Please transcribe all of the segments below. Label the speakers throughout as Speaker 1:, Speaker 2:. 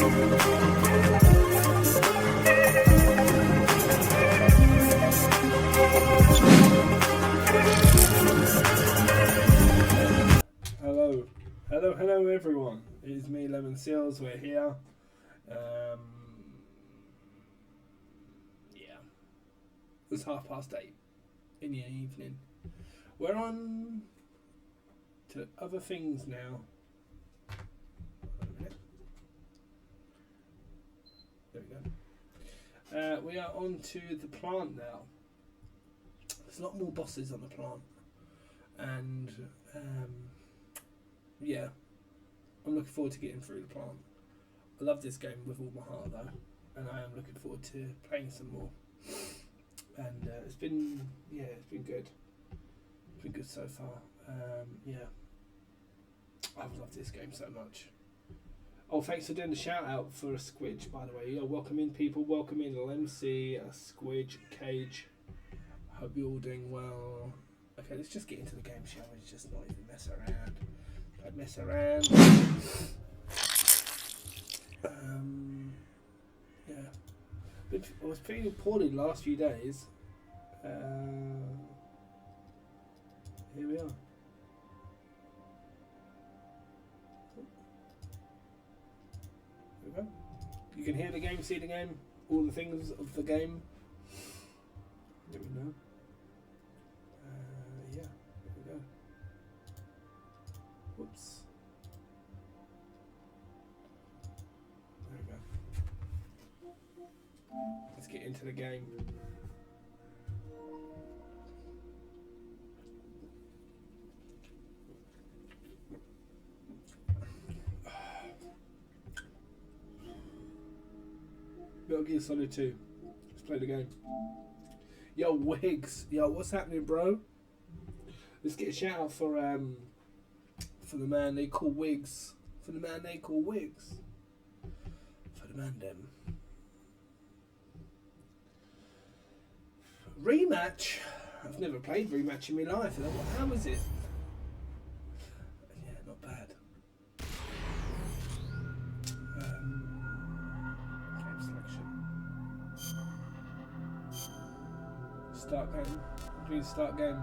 Speaker 1: Hello everyone. It is me, Lemon Seals. We're here. Yeah. It's 8:30 in the evening. We're on to other things now. There we go. We are on to the plant now. There's a lot more bosses on the plant. And yeah, I'm looking forward to getting through the plant. I love this game with all my heart though, and I am looking forward to playing some more. And it's been good. It's been good so far. Yeah, I've loved this game so much. Oh, thanks for doing the shout out for a Squidge, by the way. Yeah, welcome in people, welcome in LMC, a Squidge, Cage. Hope you're all doing well. Okay, let's just get into the game, shall we? Just not even mess around. Don't mess around. Yeah. I was feeling poorly the last few days. Here we are. There we go. You can hear the game, see the game, all the things of the game. There we go. Yeah, there we go. Whoops. There we go. Let's get into the game. Metal Gear Solid 2. Let's play the game. Yo, Wiggs. Yo, what's happening, bro? Let's get a shout out for the man they call Wiggs. For the man they call Wiggs. For the man them. Rematch? I've never played Rematch in my life. How is it? Yeah, not bad. Game selection. Start game. Please start game.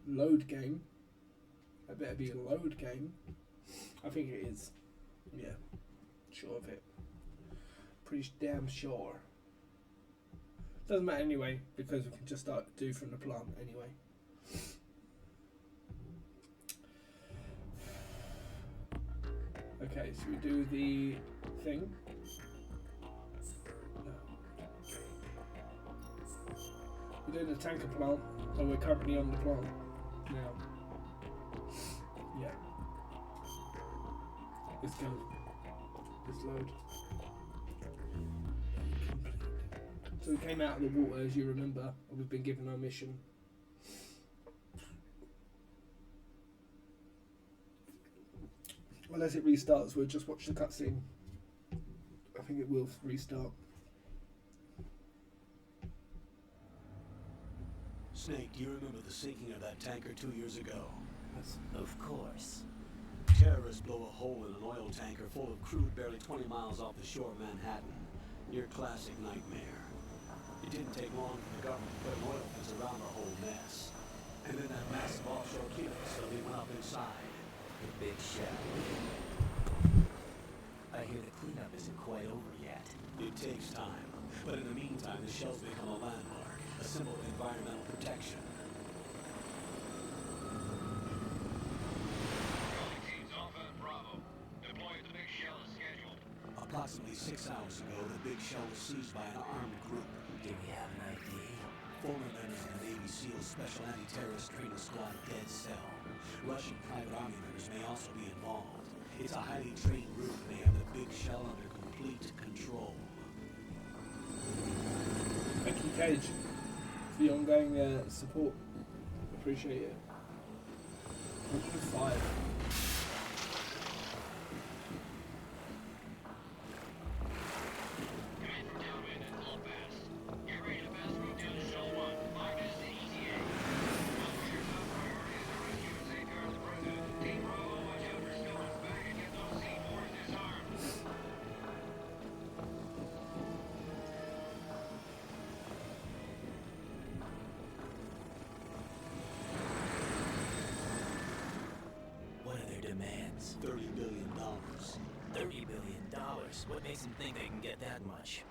Speaker 1: Load game. That better be a load game. I think it is. Yeah. Sure of it. Pretty damn sure. Doesn't matter anyway, because we can just start do from the plant anyway. Okay, so we do the thing. We're doing the tanker plant, so we're currently on the plant now. Yeah. Let's go. Let's load. So we came out of the water, as you remember, and we've been given our mission. Unless it restarts, we'll just watch the cutscene. I think it will restart.
Speaker 2: Snake, do you remember the sinking of that tanker 2 years ago?
Speaker 3: Of course.
Speaker 2: Terrorists blow a hole in an oil tanker full of crude barely 20 miles off the shore of Manhattan. Your classic nightmare. It didn't take long for the government to put an oil fence around our whole mess. And then that massive offshore cleanup facility went up inside.
Speaker 3: The big shell. I hear the cleanup isn't quite over yet.
Speaker 2: It takes time, but in the meantime, the shell's become a landmark, a symbol of environmental protection.
Speaker 4: Teams Alpha and Bravo. Deploying the big shell as scheduled.
Speaker 2: Approximately 6 hours ago, the big shell was seized by an armed group.
Speaker 3: Do we have an ID?
Speaker 2: Former members of the Navy SEAL Special Anti-Terrorist Training Squad Dead Cell. Russian private army members may also be involved. It's a highly trained group and they have the big shell under complete control.
Speaker 1: Thank you, Cage, for the ongoing support. Appreciate it. 105.
Speaker 3: What makes them think they can get that much?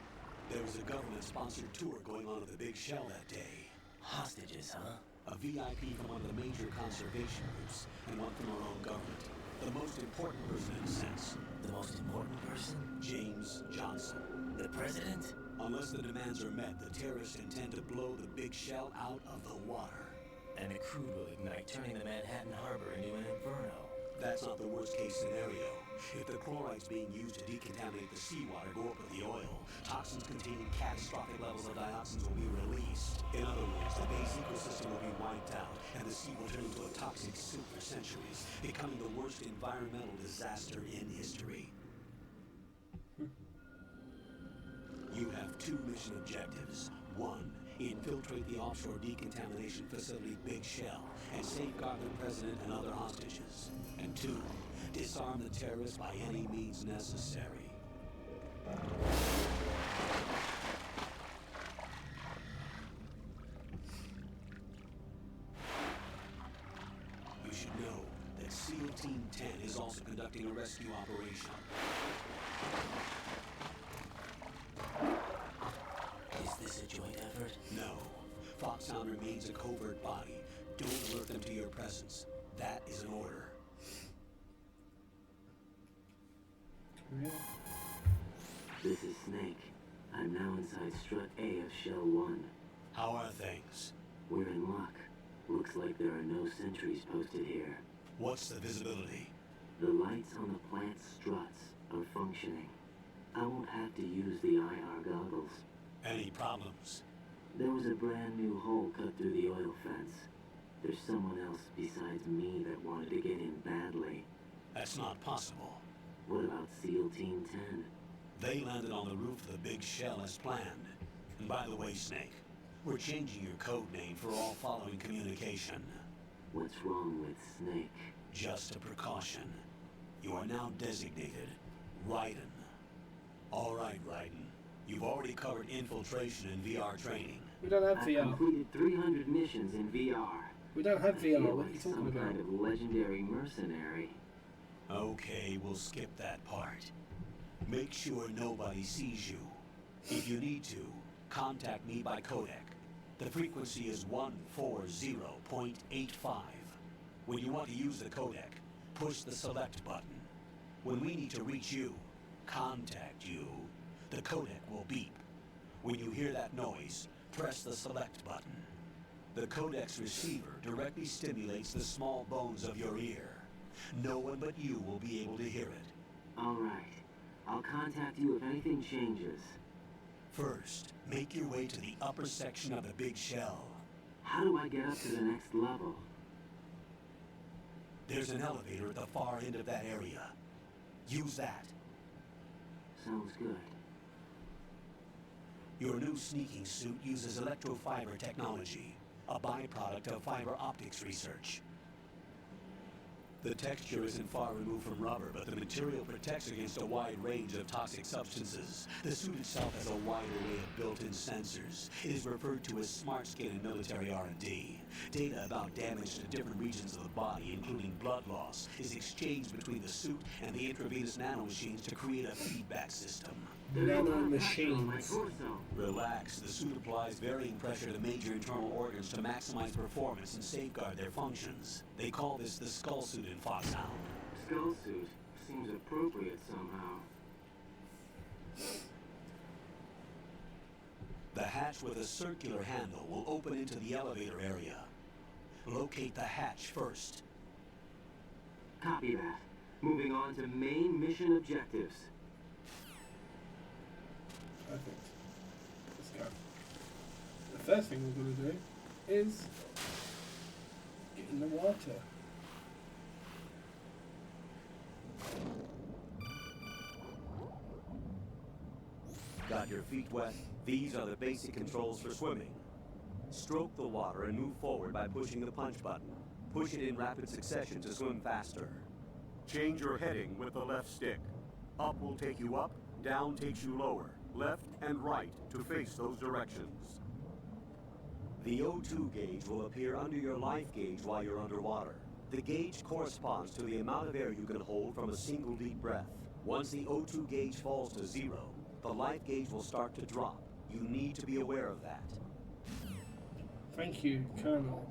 Speaker 2: There was a government-sponsored tour going on at the Big Shell that day.
Speaker 3: Hostages, huh?
Speaker 2: A VIP from one of the major conservation groups, and one from our own government. The most important person in a sense.
Speaker 3: The most important person?
Speaker 2: James Johnson.
Speaker 3: The president?
Speaker 2: Unless the demands are met, the terrorists intend to blow the Big Shell out of the water.
Speaker 3: And the crude will ignite, turning the Manhattan Harbor into an inferno.
Speaker 2: That's not the worst-case scenario. If the chlorides being used to decontaminate the seawater go up with the oil, toxins containing catastrophic levels of dioxins will be released. In other words, the bay's ecosystem will be wiped out, and the sea will turn into a toxic soup for centuries, becoming the worst environmental disaster in history. You have 2 mission objectives. 1, infiltrate the offshore decontamination facility Big Shell and safeguard the president and other hostages. And 2, disarm the terrorists by any means necessary. You should know that SEAL Team 10 is also conducting a rescue operation.
Speaker 3: Is this a joint effort?
Speaker 2: No. Foxhound remains a covert body. Don't alert them to your presence. That is an order.
Speaker 1: Really?
Speaker 5: This is Snake. I'm now inside Strut A of Shell 1.
Speaker 2: How are things?
Speaker 5: We're in luck. Looks like there are no sentries posted here.
Speaker 2: What's the visibility?
Speaker 5: The lights on the plant's struts are functioning. I won't have to use the IR goggles.
Speaker 2: Any problems?
Speaker 5: There was a brand new hole cut through the oil fence. There's someone else besides me that wanted to get in badly.
Speaker 2: That's not possible.
Speaker 5: What about SEAL Team 10?
Speaker 2: They landed on the roof of the Big Shell as planned. And by the way, Snake, we're changing your code name for all following communication.
Speaker 5: What's wrong with Snake?
Speaker 2: Just a precaution. You are now designated Raiden. All right, Raiden. You've already covered infiltration and VR training.
Speaker 1: We don't have
Speaker 5: I've
Speaker 1: VR.
Speaker 5: completed 300 missions in VR.
Speaker 1: We don't have
Speaker 5: I
Speaker 1: VR.
Speaker 5: feel
Speaker 1: What are
Speaker 5: like
Speaker 1: you talking
Speaker 5: some
Speaker 1: about?
Speaker 5: kind of legendary mercenary.
Speaker 2: Okay, we'll skip that part. Make sure nobody sees you. If you need to, contact me by codec. The frequency is 140.85. When you want to use the codec, push the select button. When we need to reach you, contact you, the codec will beep. When you hear that noise, press the select button. The codec's receiver directly stimulates the small bones of your ear. No one but you will be able to hear it.
Speaker 5: All right. I'll contact you if anything changes.
Speaker 2: First, make your way to the upper section of the Big Shell.
Speaker 5: How do I get up to the next level?
Speaker 2: There's an elevator at the far end of that area. Use that.
Speaker 5: Sounds good.
Speaker 2: Your new sneaking suit uses electrofiber technology, a byproduct of fiber optics research. The texture isn't far removed from rubber, but the material protects against a wide range of toxic substances. The suit itself has a wide array of built-in sensors. It is referred to as smart skin in military R&D. Data about damage to different regions of the body, including blood loss, is exchanged between the suit and the intravenous nanomachines to create a feedback system.
Speaker 5: There's a lot
Speaker 1: Nano
Speaker 5: of pressure on my
Speaker 1: machines.
Speaker 5: torso.
Speaker 2: Relax. The suit applies varying pressure to major internal organs to maximize performance and safeguard their functions. They call this the skull suit in Foxhound.
Speaker 5: Skull suit seems appropriate somehow.
Speaker 2: The hatch with a circular handle will open into the elevator area. Locate the hatch first.
Speaker 5: Copy that. Moving on to main mission objectives.
Speaker 1: Perfect. Let's go. The first thing we're going to do is get in the water.
Speaker 6: Got your feet wet? These are the basic controls for swimming. Stroke the water and move forward by pushing the punch button. Push it in rapid succession to swim faster. Change your heading with the left stick. Up will take you up, down takes you lower. Left and right to face those directions. The O2 gauge will appear under your life gauge while you're underwater. The gauge corresponds to the amount of air you can hold from a single deep breath. Once the O2 gauge falls to 0, the life gauge will start to drop. You need to be aware of that.
Speaker 1: Thank you, Colonel.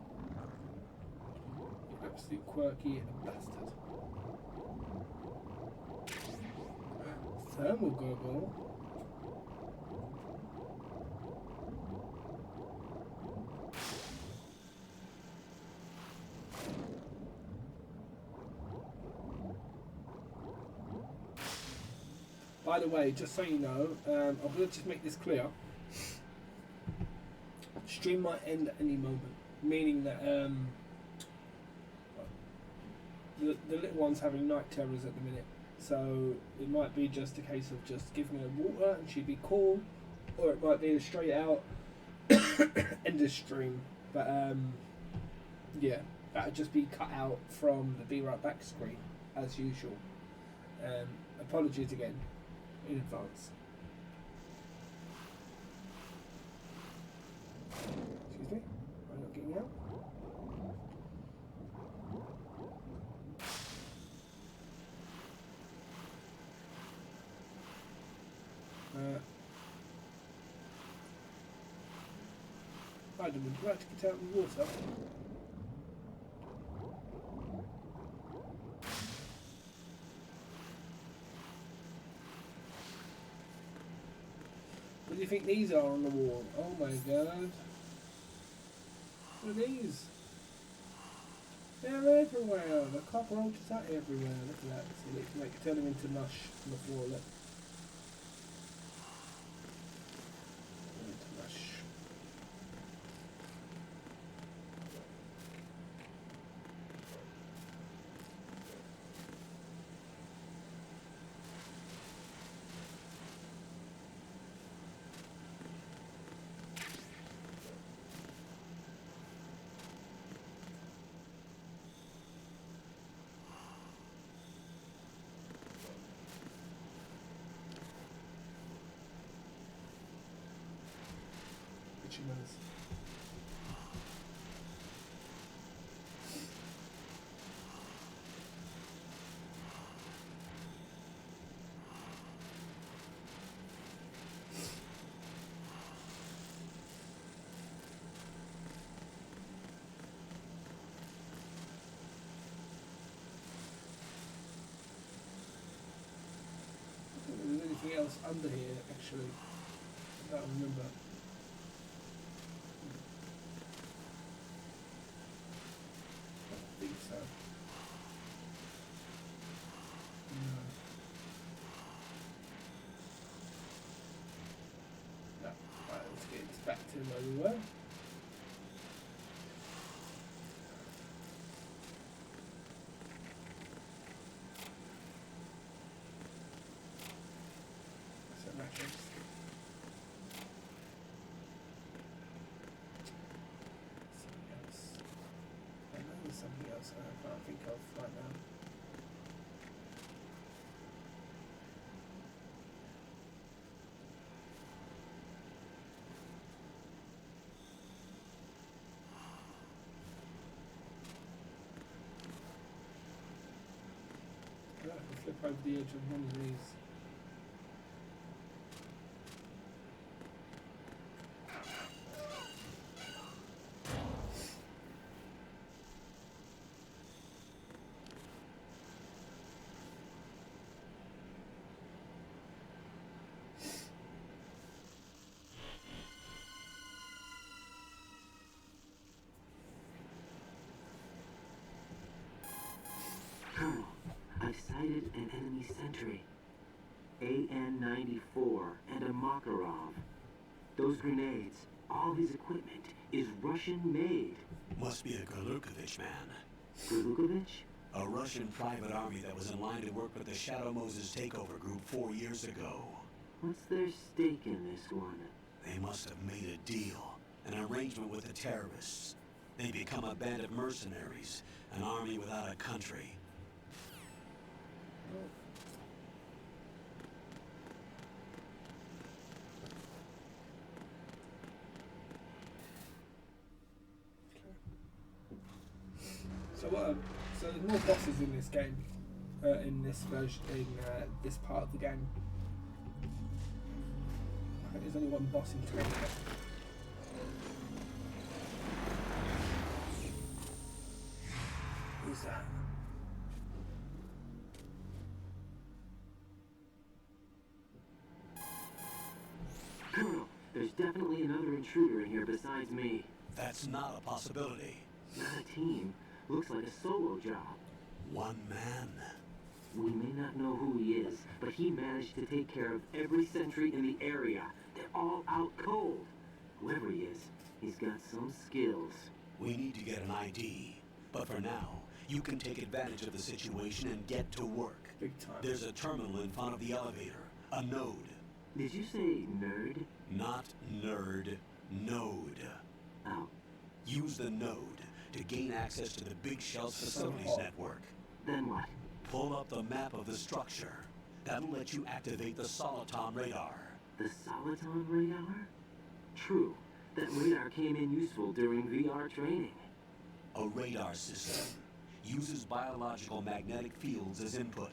Speaker 1: You absolute quirky bastard. Thermal goggle. By the way, just so you know, I'm going to just make this clear. Stream might end at any moment, meaning that the little one's having night terrors at the minute. So it might be just a case of just giving her water and she'd be cool, or it might be a straight out end of stream. But yeah, that'll just be cut out from the Be Right Back screen as usual. Apologies again in advance. Excuse me, I'm not getting out. Adam, would you like to get out of the water? What do you think these are on the wall? Oh my god. What are these? They're everywhere. The cockroaches are everywhere. Look at that. So they can like turn them into mush on the floor. Look. Into mush. Knows. I don't think there's anything else under here actually. I don't remember. So. No. Right, let's get this back to where we were. So matches. Something else I can't think of right now. I can flip over the edge of one of these.
Speaker 5: Colonel, I've sighted an enemy sentry. AN-94 and a Makarov. Those grenades, all his equipment, is Russian-made.
Speaker 2: Must be a Galukovich man.
Speaker 5: Galukovich?
Speaker 2: A Russian private army that was in line to work with the Shadow Moses takeover group 4 years ago.
Speaker 5: What's their stake in this one?
Speaker 2: They must have made a deal, an arrangement with the terrorists. They become a band of mercenaries, an army without a country.
Speaker 1: So there's more bosses in this game. in this version, in this part of the game. I think there's only one boss in town. Who's that?
Speaker 5: Colonel, there's definitely another intruder in here besides me.
Speaker 2: That's not a possibility.
Speaker 5: Not a team. Looks like a solo job.
Speaker 2: One man.
Speaker 5: We may not know who he is, but he managed to take care of every sentry in the area. They're all out cold. Whoever he is, he's got some skills.
Speaker 2: We need to get an ID. But for now, you can take advantage of the situation and get to work.
Speaker 1: Big time.
Speaker 2: There's a terminal in front of the elevator. A node.
Speaker 5: Did you say nerd?
Speaker 2: Not nerd. Node.
Speaker 5: Oh,
Speaker 2: Use the node to gain access to the Big Shell's facilities network.
Speaker 5: then what?
Speaker 2: Pull up the map of the structure. That'll let you activate the Soliton radar.
Speaker 5: The Soliton radar? True. That radar came in useful during VR training.
Speaker 2: A radar system uses biological magnetic fields as input.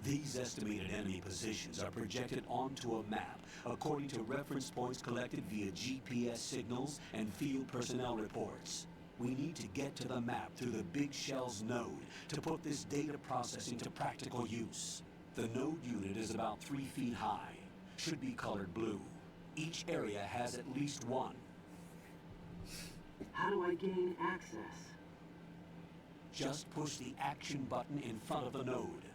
Speaker 2: These estimated enemy positions are projected onto a map according to reference points collected via GPS signals and field personnel reports. We need to get to the map through the Big Shell's node to put this data processing to practical use. The node unit is about 3 feet high, should be colored blue. Each area has at least one.
Speaker 5: How do I gain access?
Speaker 2: Just push the action button in front of the node.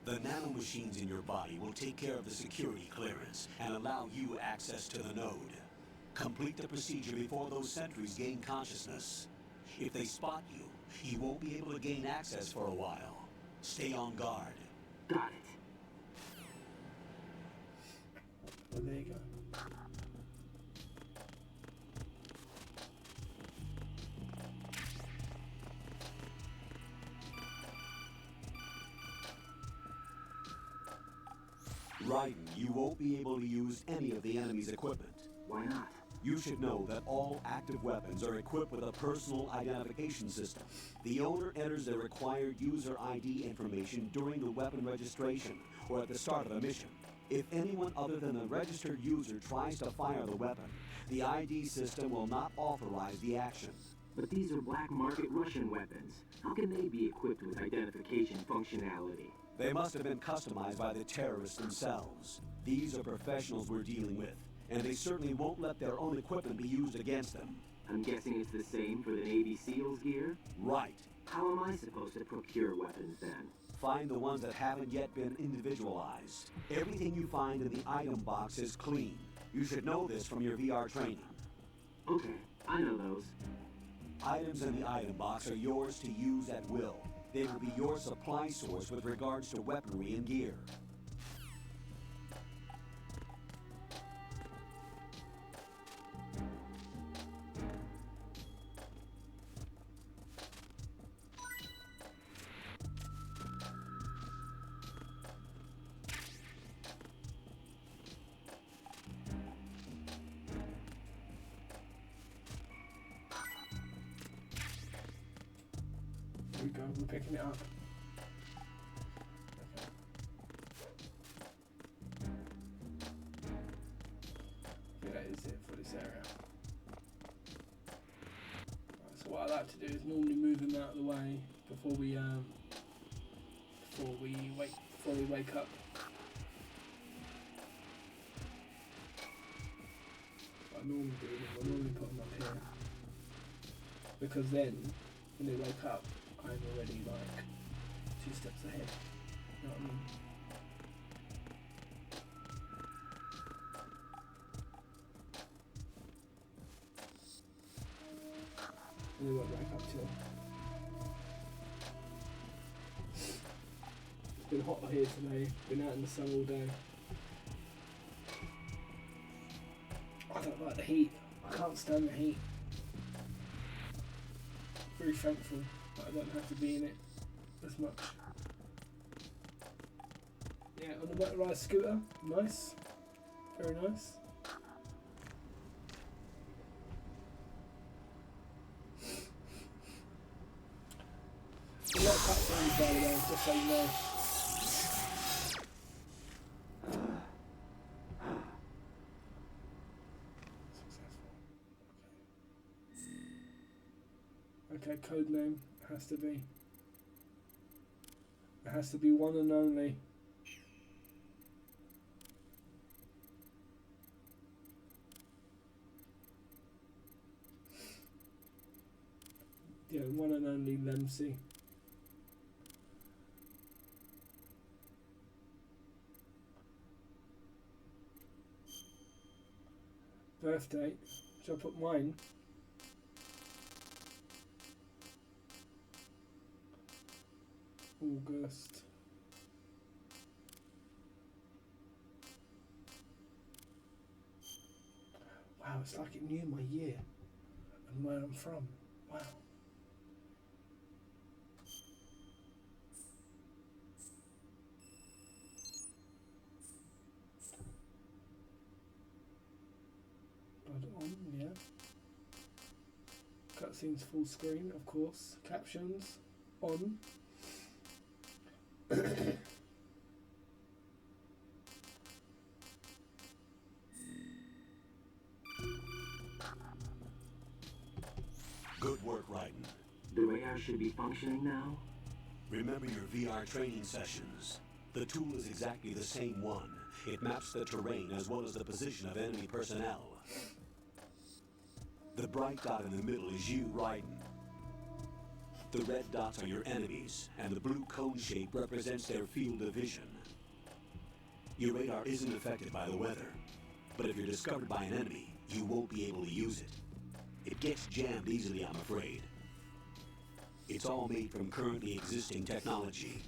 Speaker 2: The nanomachines in your body will take care of the security clearance and allow you access to the node. Complete the procedure before those sentries gain consciousness. If they spot you, you won't be able to gain access for a while. Stay on guard.
Speaker 5: Got it.
Speaker 1: Well, there you go.
Speaker 2: Raiden, you won't be able to use any of the enemy's equipment.
Speaker 5: Why not?
Speaker 2: You should know that all active weapons are equipped with a personal identification system. The owner enters the required user ID information during the weapon registration or at the start of the mission. If anyone other than the registered user tries to fire the weapon, the ID system will not authorize the action.
Speaker 5: But these are black market Russian weapons. How can they be equipped with identification functionality?
Speaker 2: They must have been customized by the terrorists themselves. These are professionals we're dealing with, and they certainly won't let their own equipment be used against them.
Speaker 5: I'm guessing it's the same for the Navy SEALs gear?
Speaker 2: Right.
Speaker 5: How am I supposed to procure weapons then?
Speaker 2: Find the ones that haven't yet been individualized. Everything you find in the item box is clean. You should know this from your VR training.
Speaker 5: Okay, I know those.
Speaker 2: Items in the item box are yours to use at will. They will be your supply source with regards to weaponry and gear.
Speaker 1: Here we go, we're picking it up. Okay, that is it for this area. Right, so what I like to do is normally move them out of the way before we wake up. What I normally do is I normally put them up here, because then when they wake up, I'm already like 2 steps ahead. You know what I mean? And they won't wake up till. It's been hot here today. Been out in the sun all day. I don't like the heat. I can't stand the heat. Very thankful that I don't have to be in it as much. Yeah, on the motorised scooter, nice, very nice. A lot of cutscenes, by the Just so you know. Okay, code name has to be. It has to be one and only. Yeah, one and only Lemsey. Birthday. Shall I put mine? August. Wow, it's like it knew my year and where I'm from. Wow. But on, yeah. Cutscenes full screen, of course. Captions on.
Speaker 2: Good work, Raiden.
Speaker 5: The radar should be functioning now?
Speaker 2: Remember your VR training sessions. The tool is exactly the same one. It maps the terrain as well as the position of enemy personnel. The bright dot in the middle is you, Raiden. The red dots are your enemies, and the blue cone shape represents their field of vision. Your radar isn't affected by the weather, but if you're discovered by an enemy, you won't be able to use it. It gets jammed easily, I'm afraid. It's all made from currently existing technology.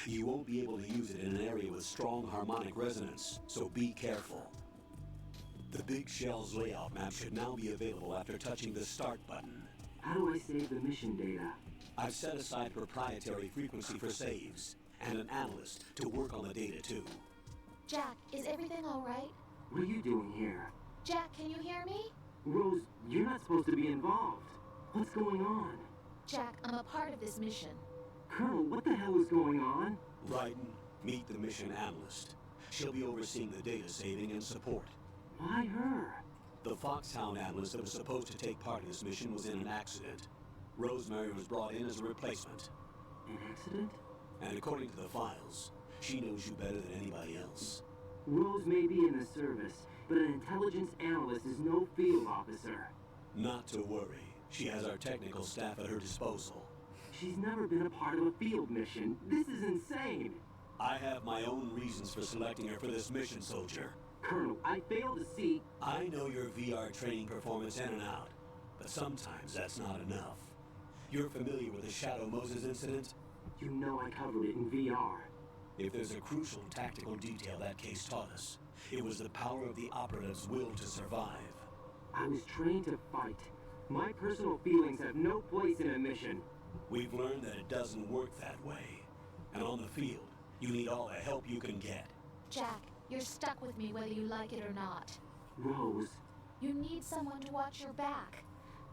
Speaker 2: You won't be able to use it in an area with strong harmonic resonance, so be careful. The Big Shell's layout map should now be available after touching the Start button.
Speaker 5: How do I save the mission data?
Speaker 2: I've set aside proprietary frequency for saves, and an analyst to work on the data too.
Speaker 7: Jack, is everything all right?
Speaker 5: What are you doing here?
Speaker 7: Jack, can you hear me?
Speaker 5: Rose, you're not supposed to be involved. What's going on?
Speaker 7: Jack, I'm a part of this mission.
Speaker 5: Colonel, what the hell is going on?
Speaker 2: Raiden, meet the mission analyst. She'll be overseeing the data saving and support.
Speaker 5: Why her?
Speaker 2: The Foxhound analyst that was supposed to take part in this mission was in an accident. Rosemary was brought in as a replacement.
Speaker 5: An accident?
Speaker 2: And according to the files, she knows you better than anybody else.
Speaker 5: Rose may be in the service, but an intelligence analyst is no field officer.
Speaker 2: Not to worry. She has our technical staff at her disposal.
Speaker 5: She's never been a part of a field mission. This is insane.
Speaker 2: I have my own reasons for selecting her for this mission, soldier.
Speaker 5: Colonel, I fail to see...
Speaker 2: I know your VR training performance in and out, but sometimes that's not enough. You're familiar with the Shadow Moses incident?
Speaker 5: You know I covered it in VR.
Speaker 2: If there's a crucial tactical detail that case taught us, it was the power of the operative's will to survive.
Speaker 5: I was trained to fight. My personal feelings have no place in a mission.
Speaker 2: We've learned that it doesn't work that way. And on the field, you need all the help you can get.
Speaker 7: Jack, you're stuck with me whether you like it or not.
Speaker 5: Rose,
Speaker 7: You need someone to watch your back.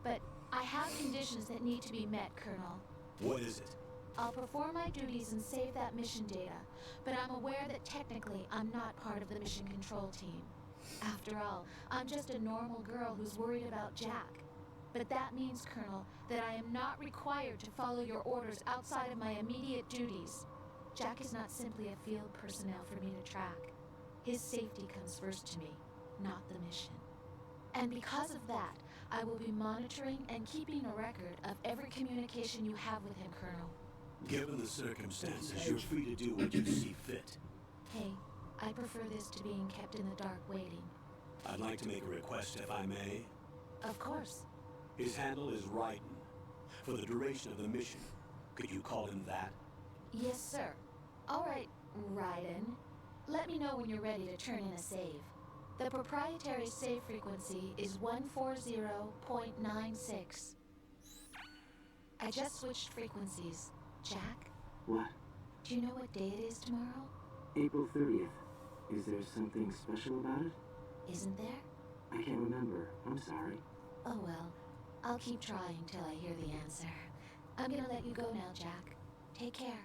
Speaker 7: But I have conditions that need to be met, Colonel.
Speaker 2: What is it?
Speaker 7: I'll perform my duties and save that mission data, but I'm aware that technically I'm not part of the mission control team. After all, I'm just a normal girl who's worried about Jack. But that means, Colonel, that I am not required to follow your orders outside of my immediate duties. Jack is not simply a field personnel for me to track. His safety comes first to me, not the mission. And because of that, I will be monitoring and keeping a record of every communication you have with him, Colonel.
Speaker 2: Given the circumstances, you're free to do what you see fit.
Speaker 7: Hey, I prefer this to being kept in the dark waiting.
Speaker 2: I'd like to make a request, if I may.
Speaker 7: Of course.
Speaker 2: His handle is Raiden. For the duration of the mission, could you call him that?
Speaker 7: Yes, sir. All right, Raiden. Let me know when you're ready to turn in a save. The proprietary save frequency is 140.96. I just switched frequencies. Jack,
Speaker 5: what?
Speaker 7: do you know what day it is tomorrow?
Speaker 5: April 30th. Is there something special about it?
Speaker 7: Isn't there?
Speaker 5: I can't remember. I'm sorry.
Speaker 7: Oh well, I'll keep trying till I hear the answer. I'm gonna let you go now, Jack. Take care.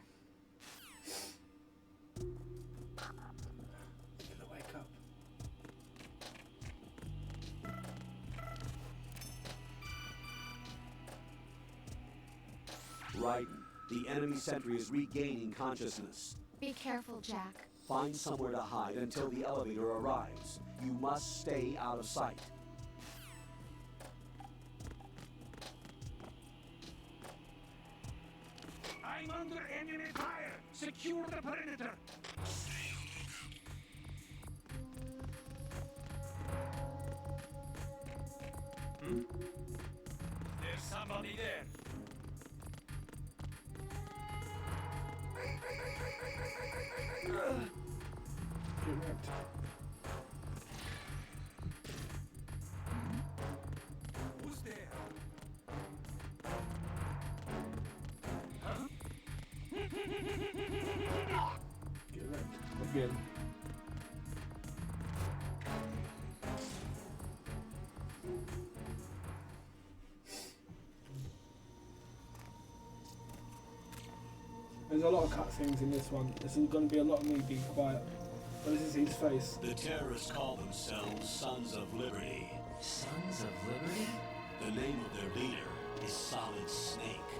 Speaker 2: Right. The enemy sentry is regaining consciousness.
Speaker 7: Be careful, Jack.
Speaker 2: Find somewhere to hide until the elevator arrives. You must stay out of sight.
Speaker 8: I'm under enemy fire! Secure the perimeter! There's somebody there.
Speaker 1: Get wrecked.
Speaker 8: Who's there?
Speaker 1: Get wrecked. Again. There's a lot of cutscenes in this one. There's going to be a lot of me being quiet. But this is his face.
Speaker 2: The terrorists call themselves Sons of Liberty.
Speaker 3: Sons of Liberty?
Speaker 2: The name of their leader is Solid Snake.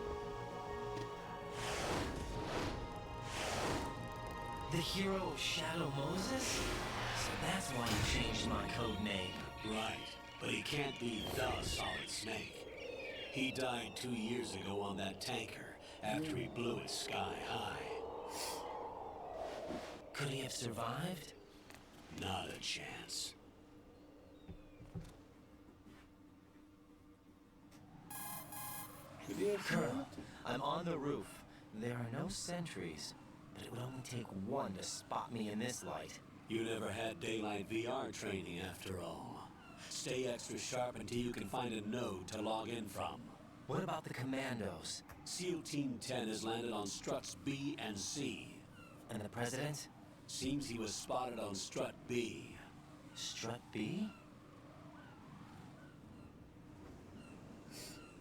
Speaker 3: The hero of Shadow Moses? So that's why you changed my code name.
Speaker 2: Right, but he can't be the Solid Snake. He died 2 years ago on that tanker after he blew it sky high.
Speaker 3: Could he have survived?
Speaker 2: Not a chance.
Speaker 3: Colonel, I'm on the roof. There are no sentries, but it would only take one to spot me in this light.
Speaker 2: You never had daylight VR training after all. Stay extra sharp until you can find a node to log in from.
Speaker 3: What about the commandos?
Speaker 2: SEAL Team 10 has landed on struts B and C.
Speaker 3: And the president?
Speaker 2: Seems he was spotted on strut B.
Speaker 3: Strut B?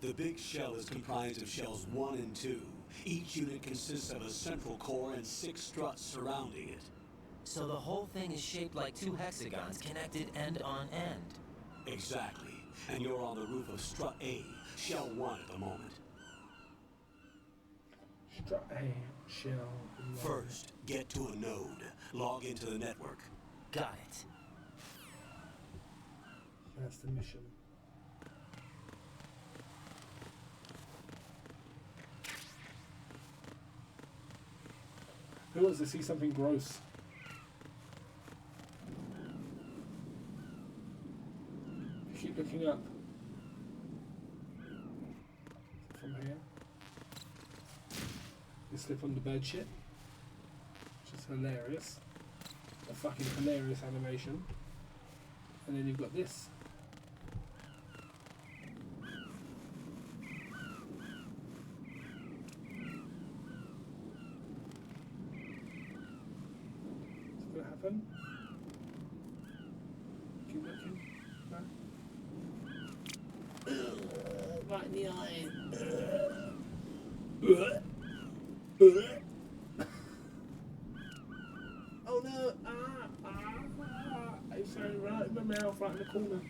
Speaker 2: The big shell is comprised of shells 1 and 2. Each unit consists of a central core and 6 struts surrounding it.
Speaker 3: So the whole thing is shaped like 2 hexagons connected end on end.
Speaker 2: Exactly. And you're on the roof of strut A, shell 1 at the moment.
Speaker 1: Strut A, shell.
Speaker 2: First, get to a node. Log into the network.
Speaker 3: Got it.
Speaker 1: That's the mission. Who wants to see something gross? Keep looking up. From here. You slip on the bed shit. Which is hilarious. A fucking hilarious animation. And then you've got this. What's gonna happen? Keep looking. No? Right in the eye. Oh no! It's so right in my mouth, right in the corner.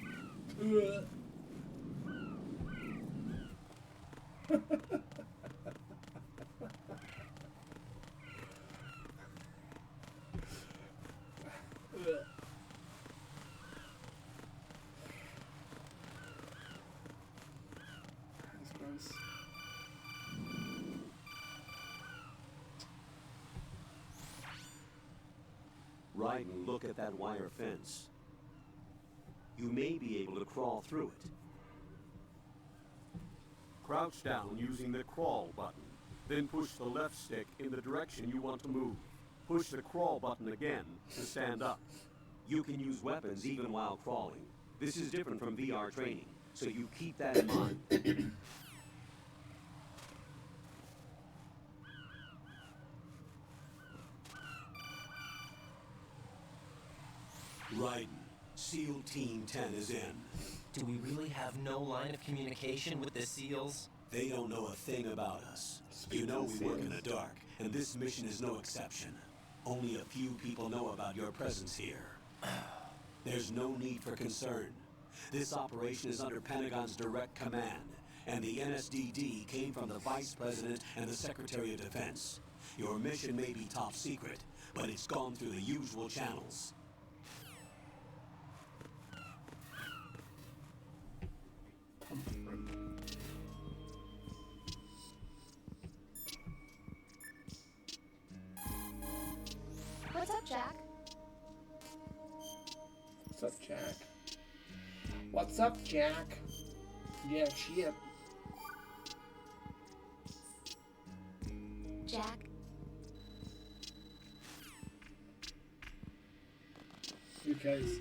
Speaker 1: That's gross.
Speaker 2: Right and look at that wire fence. You may be able to crawl through it. Crouch down using the crawl button. Then push the left stick in the direction you want to move. Push the crawl button again to stand up. You can use weapons even while crawling. This is different from VR training, so you keep that in mind. Raiden, SEAL Team 10 is in.
Speaker 3: Do we really have no line of communication with the SEALs?
Speaker 2: They don't know a thing about us. You know we work in the dark, and this mission is no exception. Only a few people know about your presence here. There's no need for concern. This operation is under Pentagon's direct command, and the NSDD came from the Vice President and the Secretary of Defense. Your mission may be top secret, but it's gone through the usual channels.
Speaker 7: What's up, Jack?
Speaker 1: What's up, Jack? What's up, Jack? Yeah, shit.
Speaker 7: Jack,
Speaker 1: Who cares?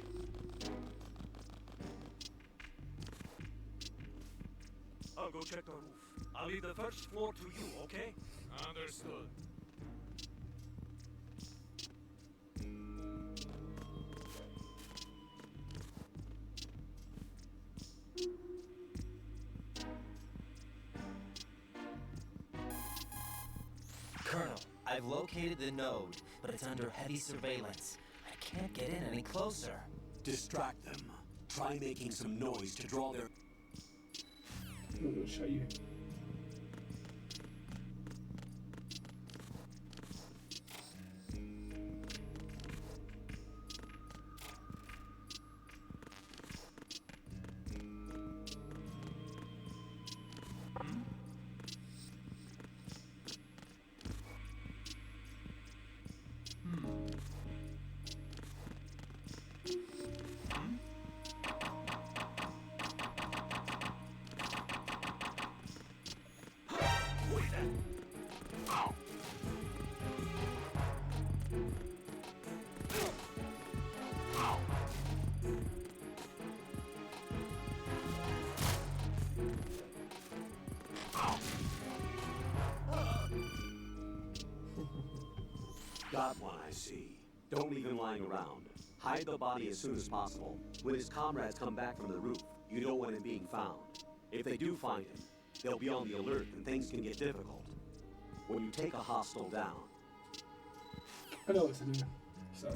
Speaker 8: I'll go check the roof. I'll leave the first floor to you, okay? Understood.
Speaker 3: Colonel, I've located the node, but it's under heavy surveillance. I can't get in any closer.
Speaker 2: Distract them. Try making some noise to draw their...
Speaker 1: I'm gonna show you.
Speaker 2: Got one, I see. Don't leave him lying around. Hide the body as soon as possible. When his comrades come back from the roof, you don't want him being found. If they do find him, they'll be on the alert and things can get difficult. When you take a hostile down,
Speaker 1: I know what to do. Sorry.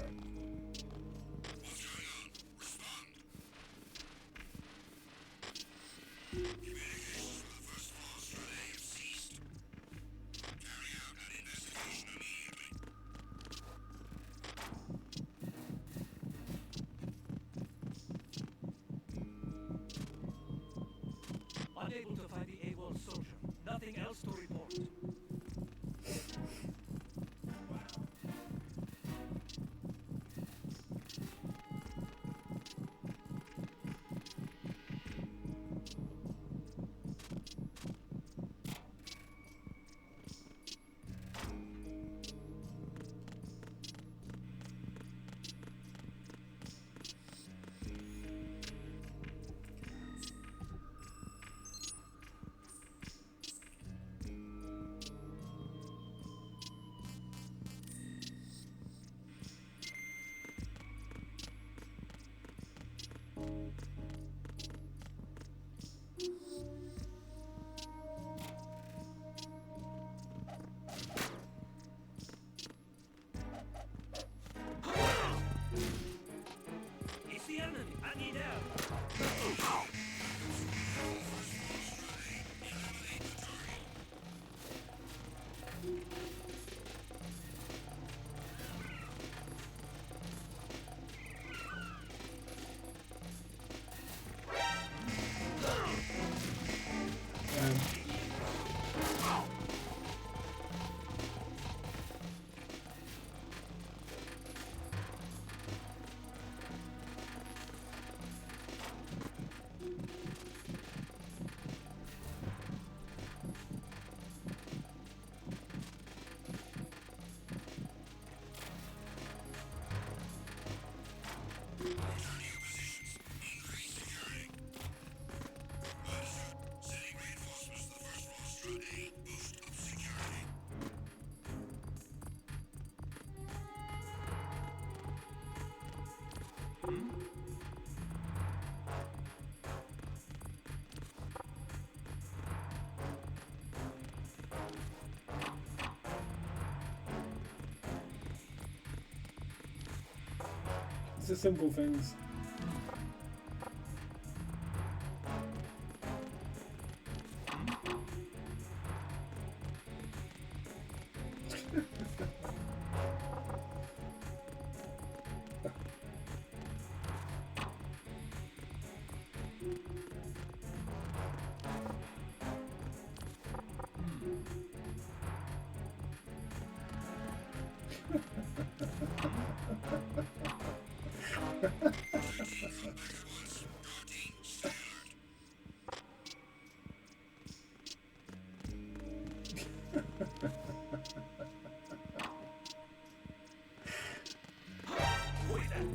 Speaker 8: Unable to find the AWOL soldier. Nothing else to report. It's the enemy. I need help.
Speaker 1: It's the simple things.
Speaker 8: Who is that?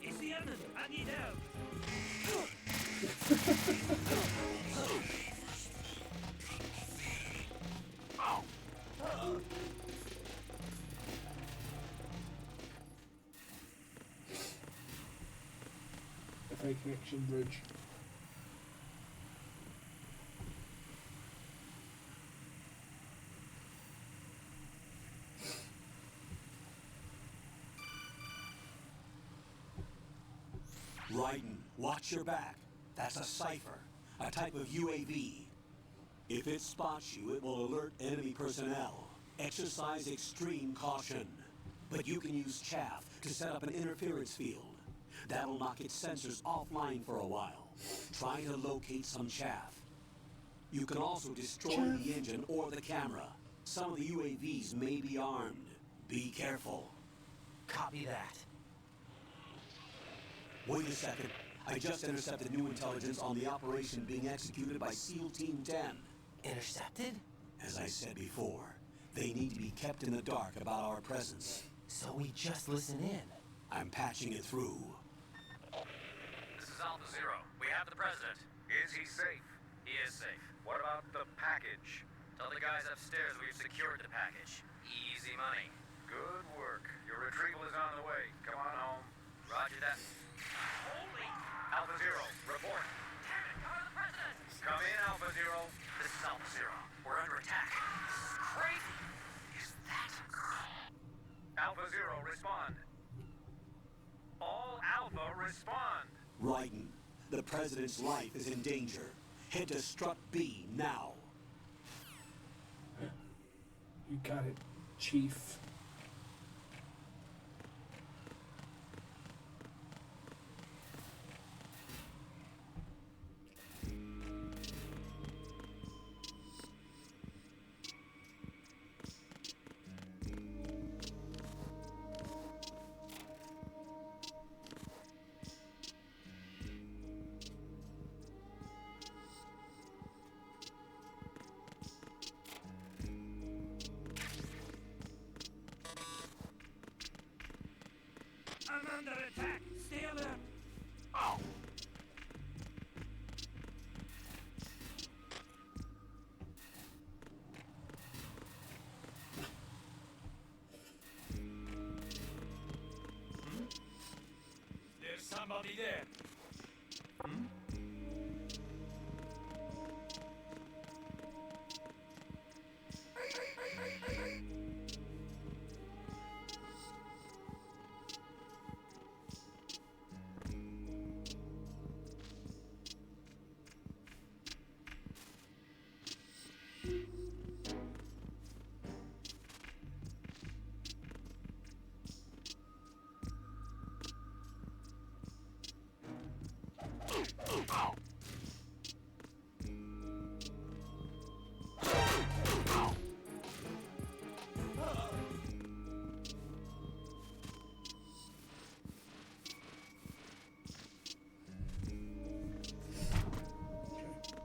Speaker 8: It's the enemy. I need help.
Speaker 1: FA connection bridge.
Speaker 2: Raiden, watch your back. That's a cipher, a type of UAV. If it spots you, it will alert enemy personnel. Exercise extreme caution. But you can use chaff to set up an interference field. That'll knock its sensors offline for a while. Try to locate some chaff. You can also destroy the engine or the camera. Some of the UAVs may be armed. Be careful.
Speaker 3: Copy that.
Speaker 2: Wait a second. I just intercepted new intelligence on the operation being executed by SEAL Team 10.
Speaker 3: Intercepted?
Speaker 2: As I said before, they need to be kept in the dark about our presence.
Speaker 3: So we just listen in.
Speaker 2: I'm patching it through.
Speaker 4: This is Alpha Zero. We have the president. Is he safe? He is safe. What about the package? Tell the guys upstairs we've secured the package. Easy money. Good work. Your retrieval is on the way. Come on home. Roger that. Holy! Alpha Zero, report. Damn it, come on the president! Come in, Alpha Zero. This is Alpha Zero. We're under attack. This is crazy. Is that a girl? Alpha Zero, respond. All Alpha, respond.
Speaker 2: Raiden, the president's life is in danger. Head to Strut B now.
Speaker 1: You got it, Chief.
Speaker 8: I'm under attack. Stay alert. There's somebody there.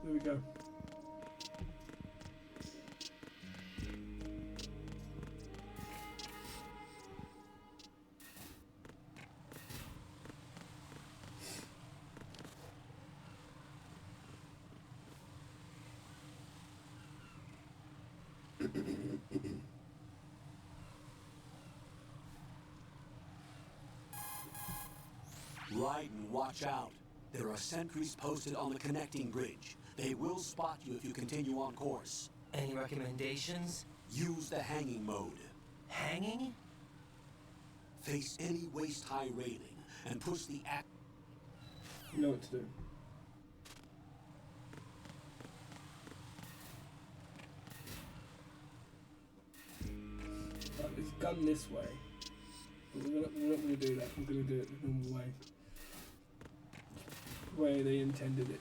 Speaker 1: There we go.
Speaker 2: Raiden, watch out. There are sentries posted on the connecting bridge. They will spot you if you continue on course.
Speaker 3: Any recommendations?
Speaker 2: Use the hanging mode.
Speaker 3: Hanging?
Speaker 2: Face any waist-high railing and push the
Speaker 1: You know what to do. Right, it's gun this way. But we're not going to do that. We're going to do it the normal way. The way they intended it.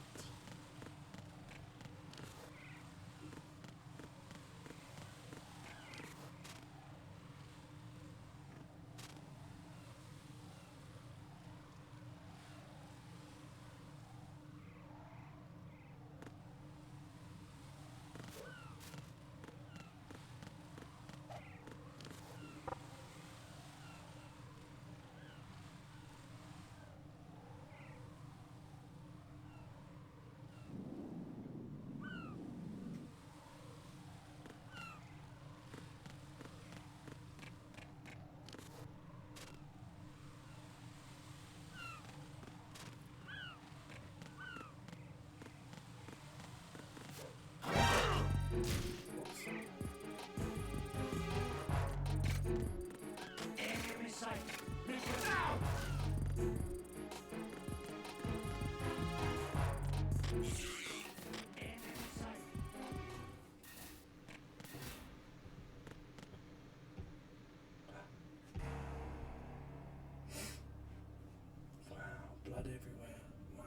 Speaker 1: Wow, blood everywhere. Wow.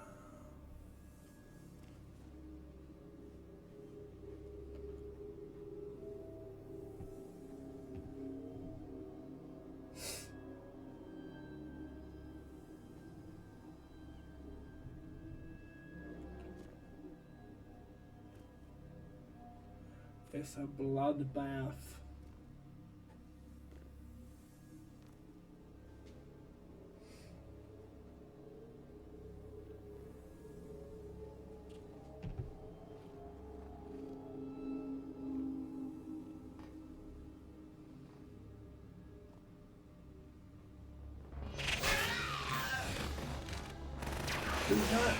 Speaker 1: It's a bloodbath. Who's that?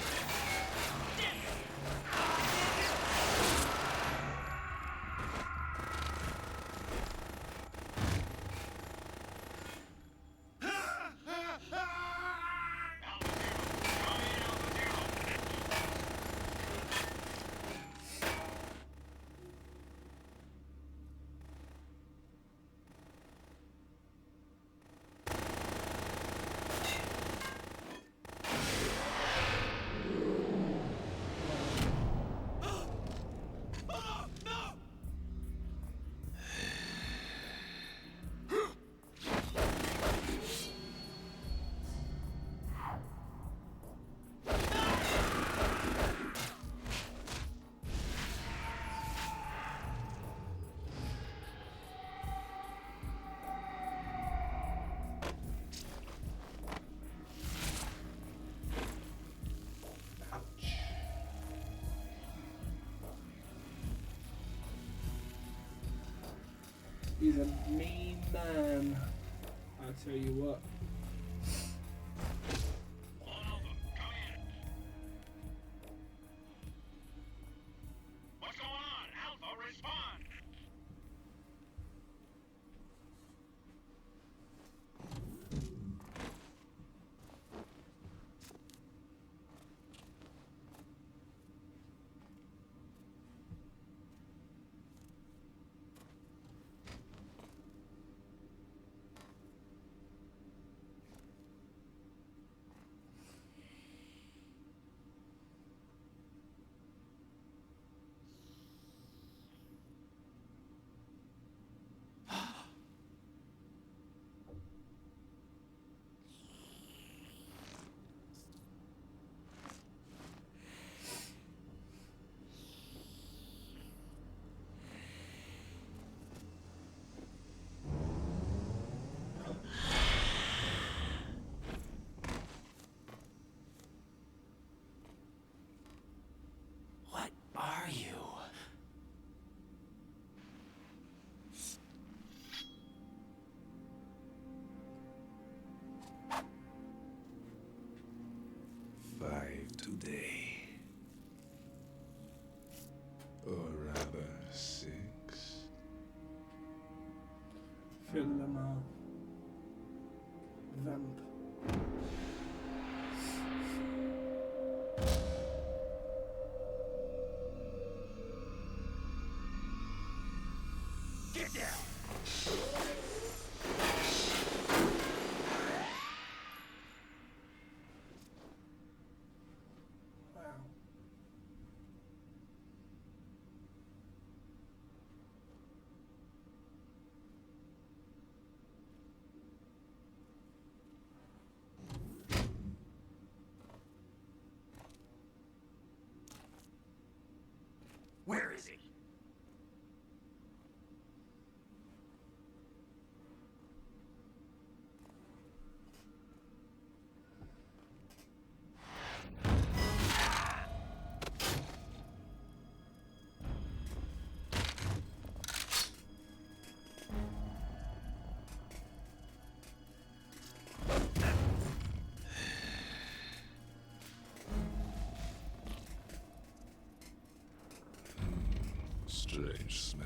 Speaker 1: He's a mean man. I tell you what.
Speaker 8: Alpha, come in. What's going on? Alpha, respond.
Speaker 3: What are you?
Speaker 9: Five today. Or rather, 6.
Speaker 1: Fill them up. Vamp.
Speaker 8: Get down.
Speaker 1: Wow.
Speaker 8: Where is he?
Speaker 9: Strange smell.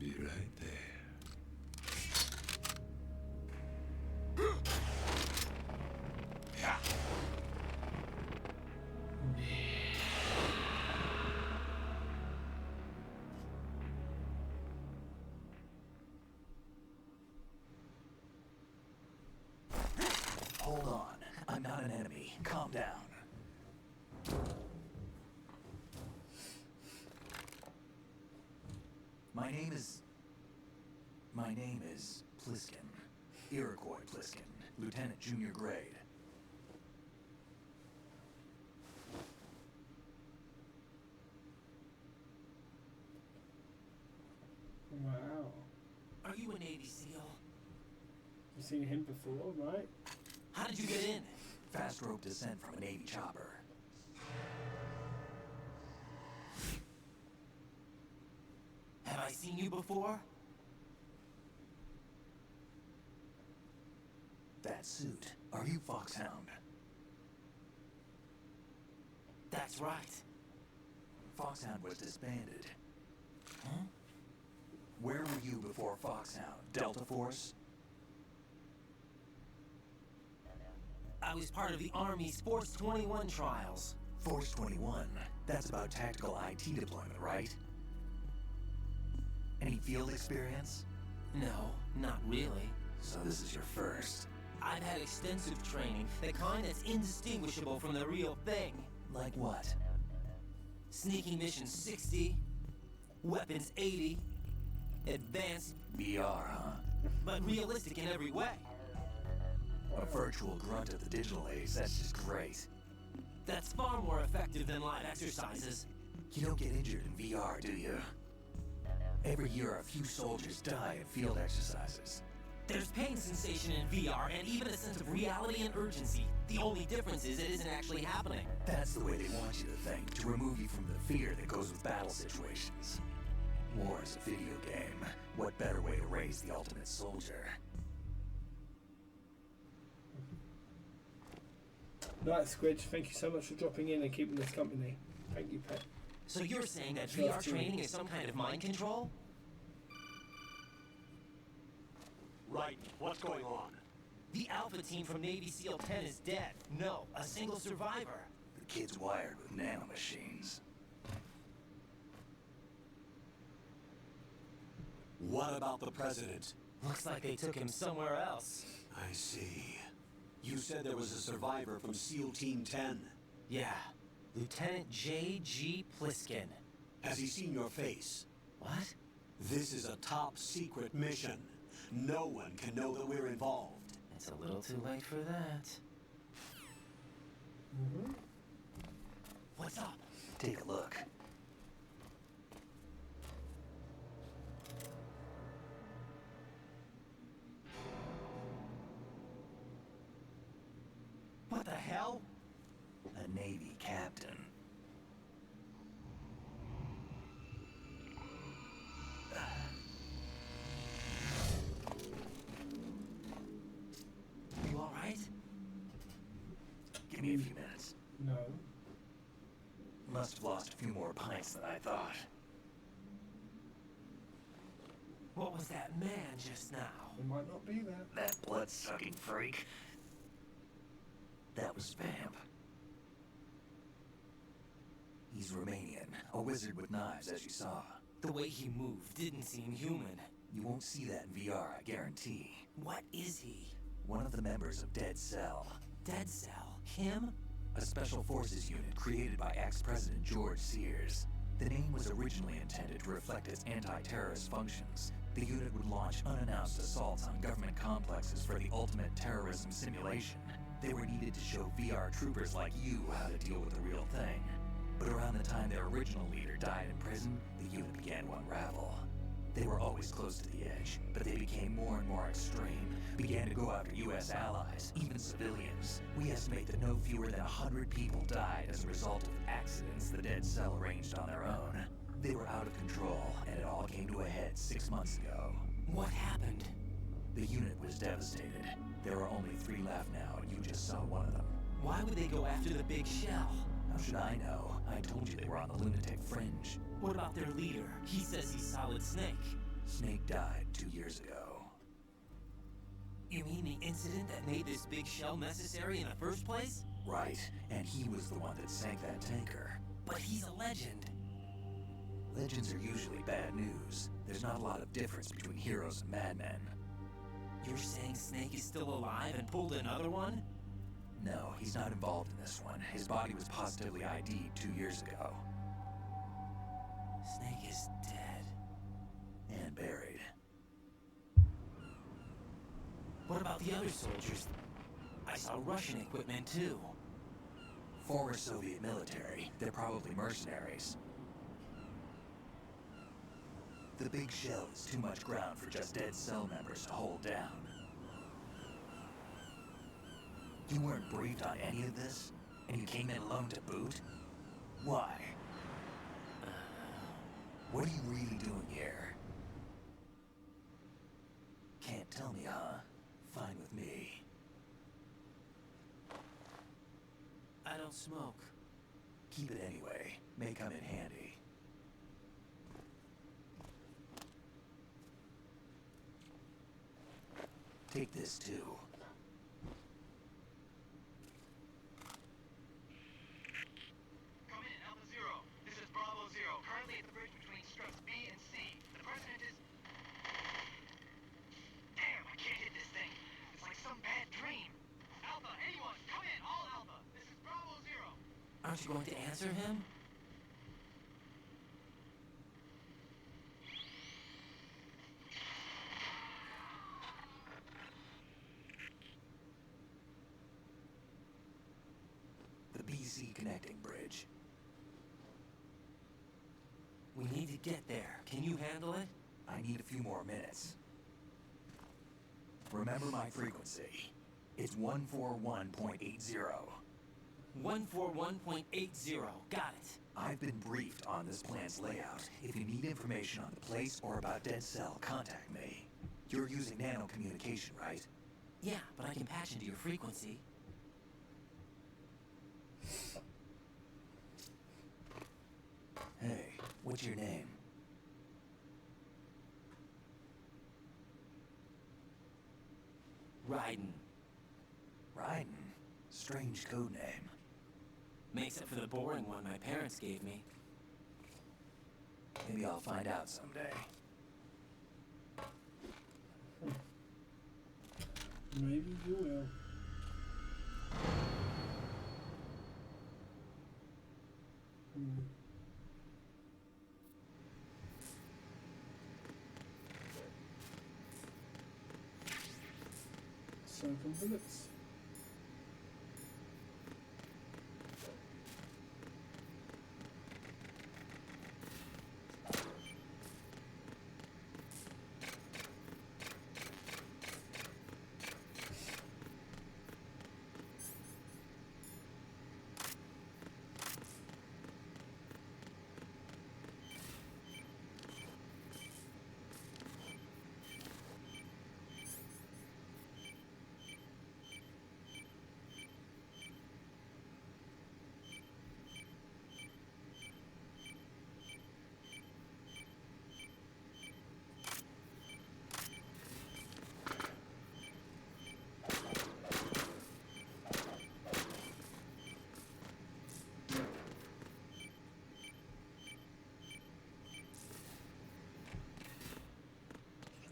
Speaker 9: be right there.
Speaker 10: Hold on. I'm not an enemy. Calm down. My name is Pliskin. Iroquois Pliskin. Lieutenant Junior Grade.
Speaker 1: Wow.
Speaker 3: Are you a Navy SEAL?
Speaker 1: You've seen him before, right?
Speaker 3: How did you get in?
Speaker 10: Fast rope descent from a Navy chopper.
Speaker 3: Have I seen you before?
Speaker 10: That suit. Are you Foxhound?
Speaker 3: That's right.
Speaker 10: Foxhound was disbanded. Huh? Where were you before Foxhound? Delta Force?
Speaker 3: I was part of the Army's Force 21 trials.
Speaker 10: Force 21? That's about tactical IT deployment, right? Any field experience?
Speaker 3: No, not really.
Speaker 10: So this is your first.
Speaker 3: I've had extensive training, the kind that's indistinguishable from the real thing.
Speaker 10: Like what?
Speaker 3: Sneaking mission 60, weapons 80, advanced,
Speaker 10: VR, huh?
Speaker 3: but realistic in every way.
Speaker 10: A virtual grunt of the digital age, that's just great.
Speaker 3: That's far more effective than live exercises.
Speaker 10: You don't get injured in VR, do you? Every year, a few soldiers die in field exercises.
Speaker 3: There's pain sensation in VR and even a sense of reality and urgency. The only difference is it isn't actually happening.
Speaker 10: That's the way they want you to think, to remove you from the fear that goes with battle situations. War is a video game. What better way to raise the ultimate soldier?
Speaker 1: Right, Squidge, thank you so much for dropping in and keeping us company. Thank you, Pet.
Speaker 3: So you're saying that VR training is some kind of mind control?
Speaker 2: Right. What's going on?
Speaker 3: The Alpha team from Navy SEAL 10 is dead. No, a single survivor.
Speaker 10: The kid's wired with nanomachines.
Speaker 2: What about the president?
Speaker 3: Looks like they took him somewhere else.
Speaker 2: I see. You said there was a survivor from SEAL Team 10.
Speaker 3: Yeah. Lieutenant J.G. Pliskin.
Speaker 2: Has he seen your face?
Speaker 3: What?
Speaker 2: This is a top secret mission. No one can know that we're involved.
Speaker 3: It's a little too late for that. What's up?
Speaker 10: Take a look.
Speaker 3: What the hell?
Speaker 10: A Navy captain.
Speaker 3: You all right?
Speaker 10: Give me a few minutes.
Speaker 1: No.
Speaker 10: Must have lost a few more pints than I thought.
Speaker 3: What was that man just now?
Speaker 1: It might not be that.
Speaker 10: That blood-sucking freak. That was Vamp. He's Romanian, a wizard with knives, as you saw.
Speaker 3: The way he moved didn't seem human.
Speaker 10: You won't see that in VR, I guarantee.
Speaker 3: What is he?
Speaker 10: One of the members of Dead Cell.
Speaker 3: Dead Cell? Him?
Speaker 10: A special forces unit created by ex-President George Sears. The name was originally intended to reflect its anti-terrorist functions. The unit would launch unannounced assaults on government complexes for the ultimate terrorism simulation. They were needed to show VR troopers like you how to deal with the real thing. But around the time their original leader died in prison, the unit began to unravel. They were always close to the edge, but they became more and more extreme, began to go after U.S. allies, even civilians. We estimate that no fewer than 100 people died as a result of accidents the Dead Cell arranged on their own. They were out of control, and it all came to a head 6 months ago.
Speaker 3: What happened?
Speaker 10: The unit was devastated. There are only 3 left now, and you just saw one of them.
Speaker 3: Why would they go after the big shell?
Speaker 10: How should I know? I told you they were on the lunatic fringe.
Speaker 3: What about their leader? He says he's Solid Snake.
Speaker 10: Snake died 2 years ago.
Speaker 3: You mean the incident that made this big shell necessary in the first place?
Speaker 10: Right, and he was the one that sank that tanker.
Speaker 3: But he's a legend.
Speaker 10: Legends are usually bad news. There's not a lot of difference between heroes and madmen.
Speaker 3: You're saying Snake is still alive and pulled another one?
Speaker 10: No, he's not involved in this one. His body was positively ID'd 2 years ago.
Speaker 3: Snake is dead.
Speaker 10: And buried.
Speaker 3: What about the other soldiers? I saw Russian equipment too.
Speaker 10: Former Soviet military. They're probably mercenaries. The big shell is too much ground for just dead cell members to hold down. You weren't briefed on any of this? And you came in alone to boot? Why? What are you really doing here? Can't tell me, huh? Fine with me.
Speaker 3: I don't smoke.
Speaker 10: Keep it anyway. May come in handy. Take this too.
Speaker 11: Come in, Alpha Zero. This is Bravo Zero. Currently at the bridge between struts B and C. The president is... Damn, I can't hit this thing. It's like some bad dream. Alpha, anyone, come in, all Alpha. This is Bravo Zero.
Speaker 3: Aren't you going to answer him?
Speaker 10: The BC connecting bridge.
Speaker 3: We need to get there. Can you handle it?
Speaker 10: I need a few more minutes. Remember my frequency. It's 141.80.
Speaker 3: 141.80. Got it.
Speaker 10: I've been briefed on this plan's layout. If you need information on the place or about Dead Cell, contact me. You're using nano communication, right?
Speaker 3: Yeah, but I can patch into your frequency.
Speaker 10: Hey, what's your name?
Speaker 3: Raiden.
Speaker 10: Raiden. Strange code name.
Speaker 3: Makes up for the boring one my parents gave me.
Speaker 10: Maybe I'll find out someday.
Speaker 1: Maybe you will. Silicon bullets.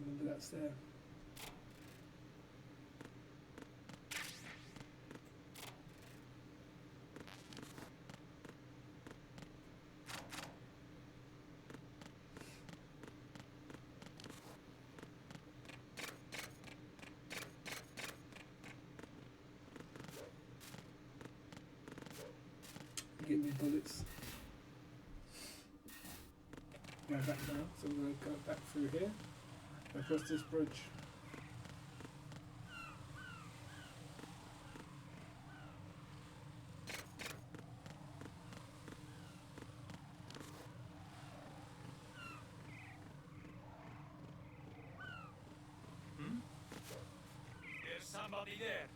Speaker 1: Remember that's there. Give me bullets. Go back now, so we're going to go back through here, across this bridge.
Speaker 8: There's somebody there.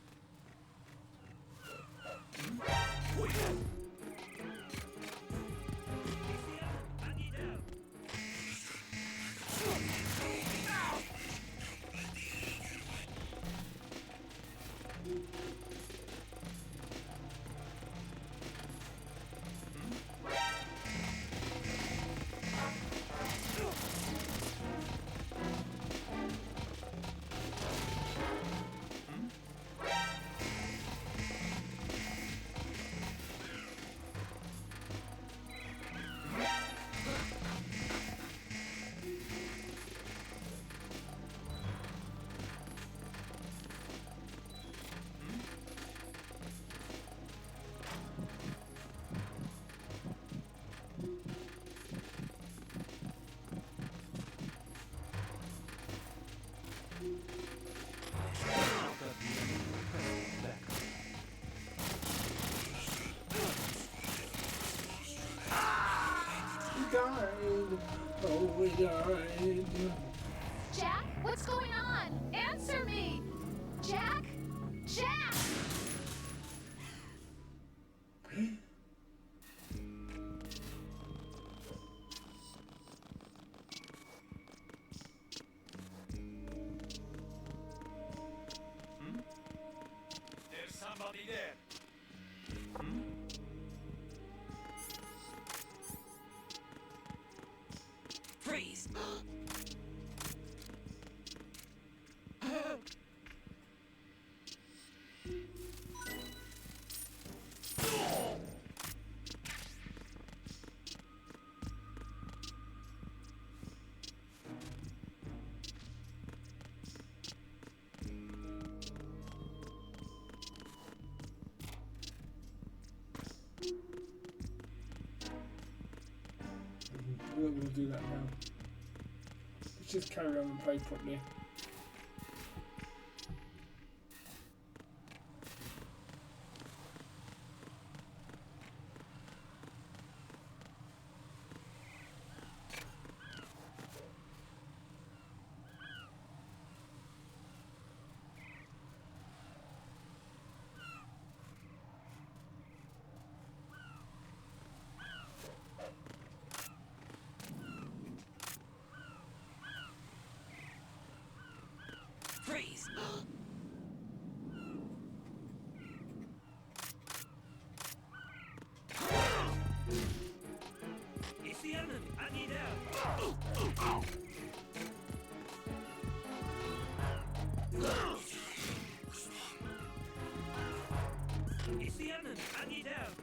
Speaker 1: Oh, we died.
Speaker 7: Jack, what's going on? Answer me! Jack? Jack!
Speaker 8: There's somebody there.
Speaker 10: Freeze!
Speaker 1: We're not going to do that now. Let's just carry on and play properly.
Speaker 10: Freeze!
Speaker 8: It's the enemy. I need help. It's the enemy. I need help.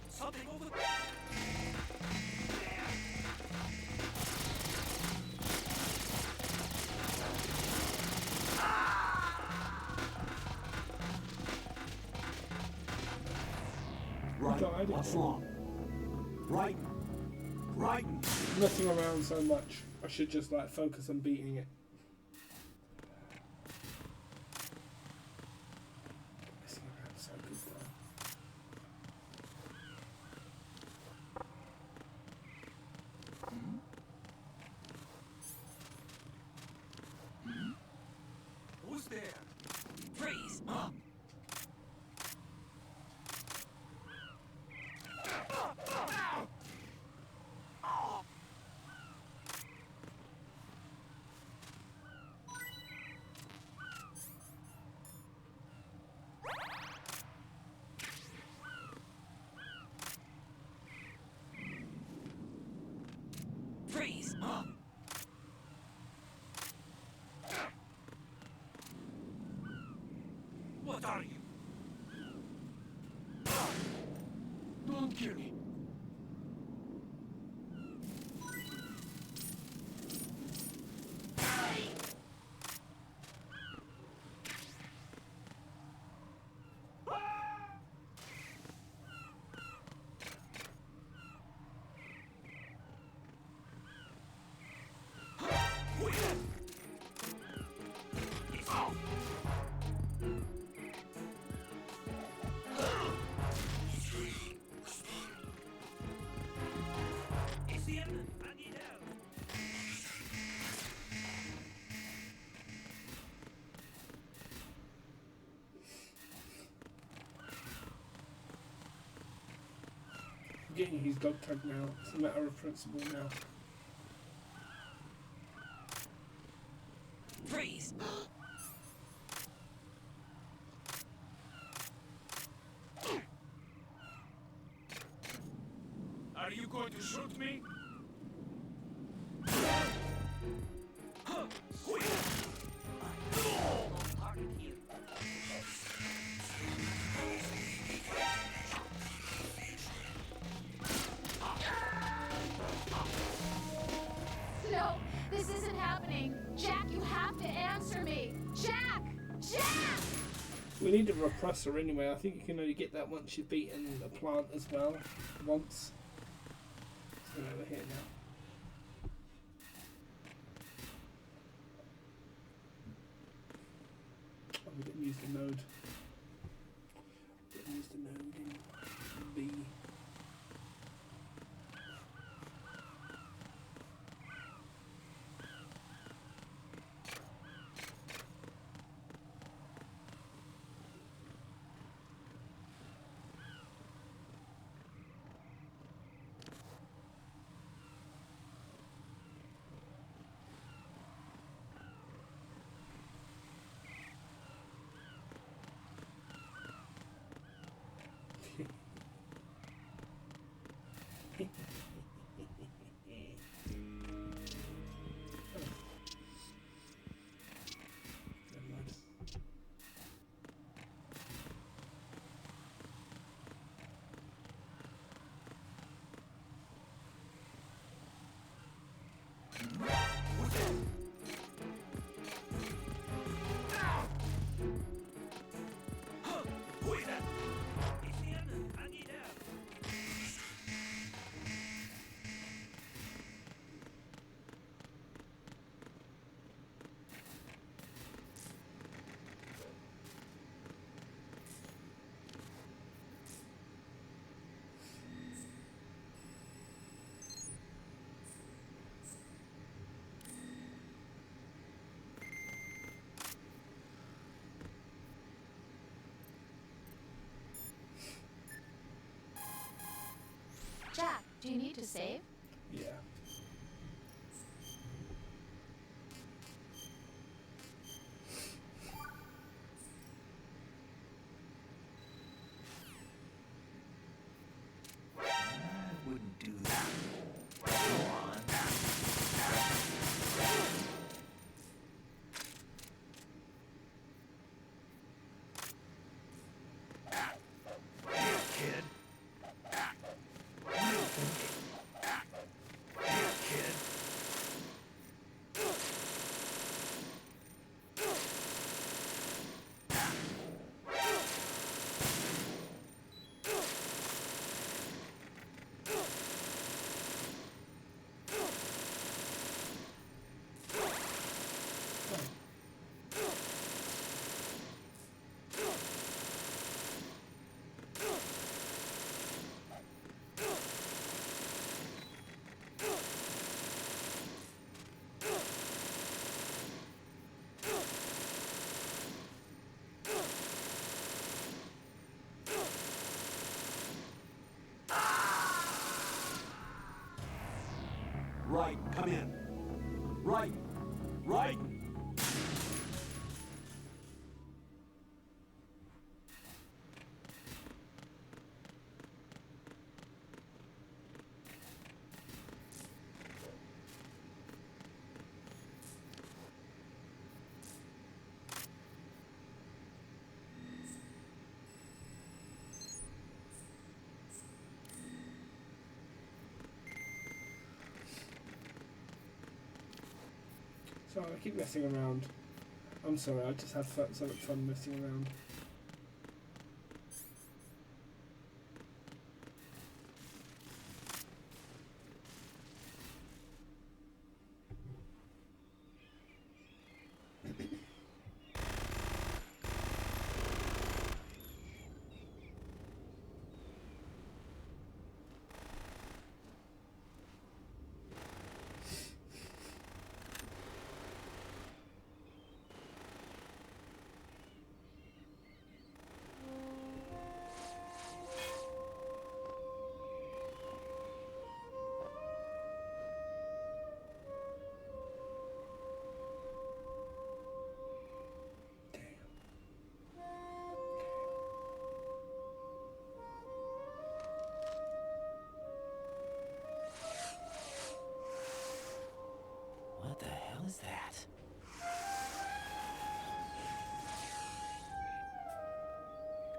Speaker 8: Something over there.
Speaker 2: Right.
Speaker 1: Died.
Speaker 2: What's wrong? Right. Right.
Speaker 1: Messing around so much. I should just like focus on beating it. Messing around so good though.
Speaker 8: Who's there?
Speaker 10: Freeze! Freeze!
Speaker 8: What are you?
Speaker 2: Don't kill me.
Speaker 8: It's the enemy. I need help.
Speaker 1: I'm getting his dog tag now. It's a matter of principle now.
Speaker 10: Freeze!
Speaker 8: Are you going to shoot me?
Speaker 7: No, this isn't happening. Jack, you have to answer me. Jack! Jack!
Speaker 1: need a repressor anyway. I think you can only get that once you've beaten the plant as well. Once. So we're here now. Oh, we didn't use the node. Didn't use the node in B.
Speaker 7: Jack, do you need to save?
Speaker 1: Yeah.
Speaker 10: I wouldn't do that. Go on. Here, kid. Here, kid.
Speaker 2: Right, come in. Right, right.
Speaker 1: Sorry, I keep messing around. I'm sorry, I just have so much fun messing around.
Speaker 3: What the hell is that?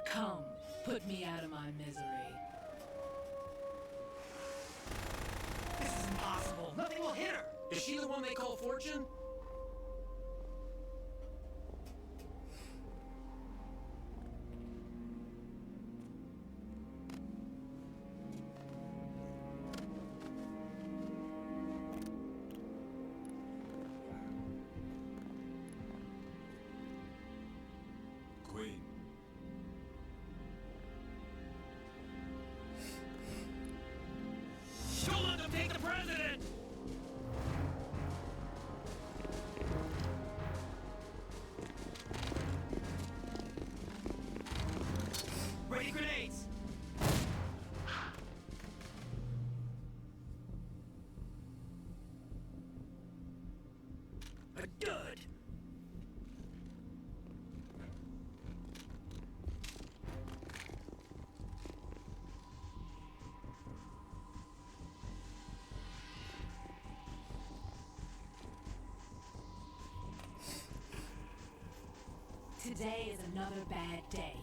Speaker 12: Come, put me out of my misery.
Speaker 8: This is impossible. Nothing will hit her. Is she the one they call Fortune?
Speaker 12: Today is another bad day.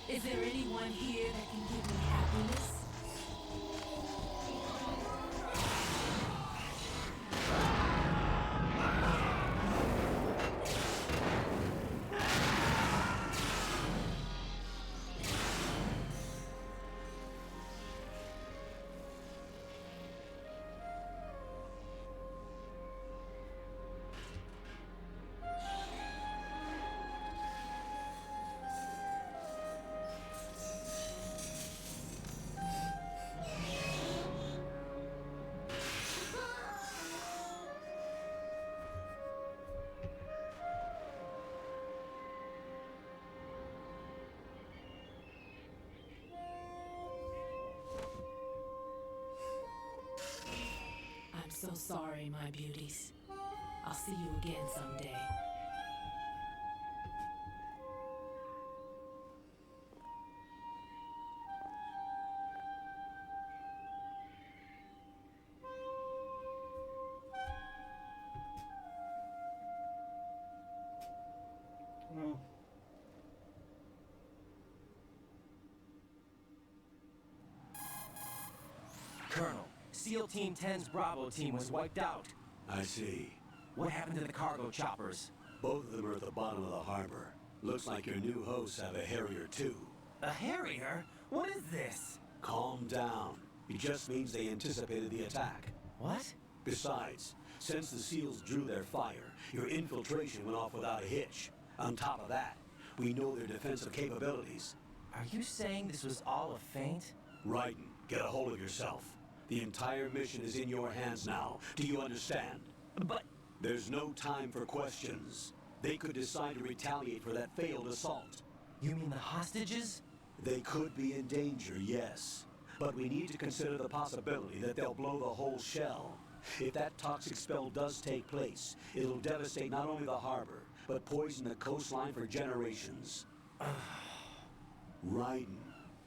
Speaker 12: Is there anyone here that can give me happiness? I'm so sorry, my beauties. I'll see you again someday.
Speaker 1: Well,
Speaker 3: Colonel, SEAL Team 10's Bravo team was wiped out.
Speaker 2: I see.
Speaker 3: What happened to the cargo choppers?
Speaker 2: Both of them are at the bottom of the harbor. Looks like your new hosts have a Harrier too.
Speaker 3: A Harrier? What is this?
Speaker 2: Calm down. It just means they anticipated the attack.
Speaker 3: What?
Speaker 2: Besides, since the SEALs drew their fire, your infiltration went off without a hitch. On top of that, we know their defensive capabilities.
Speaker 3: Are you saying this was all a feint?
Speaker 2: Raiden, get a hold of yourself. The entire mission is in your hands now. Do you understand?
Speaker 3: But...
Speaker 2: There's no time for questions. They could decide to retaliate for that failed assault.
Speaker 3: You mean the hostages?
Speaker 2: They could be in danger, yes. But we need to consider the possibility that they'll blow the whole shell. If that toxic spell does take place, it'll devastate not only the harbor, but poison the coastline for generations. Raiden,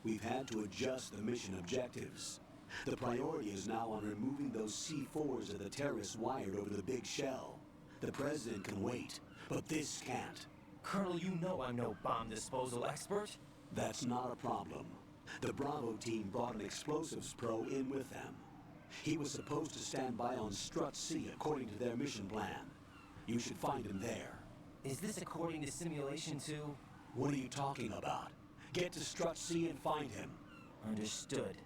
Speaker 2: we've had to adjust the mission objectives. The priority is now on removing those C4s that the terrorists wired over the big shell. The President can wait, but this can't.
Speaker 3: Colonel, you know I'm no bomb disposal expert.
Speaker 2: That's not a problem. The Bravo team brought an explosives pro in with them. He was supposed to stand by on Strut C according to their mission plan. You should find him there.
Speaker 3: Is this according to Simulation 2?
Speaker 2: What are you talking about? Get to Strut C and find him.
Speaker 3: Understood.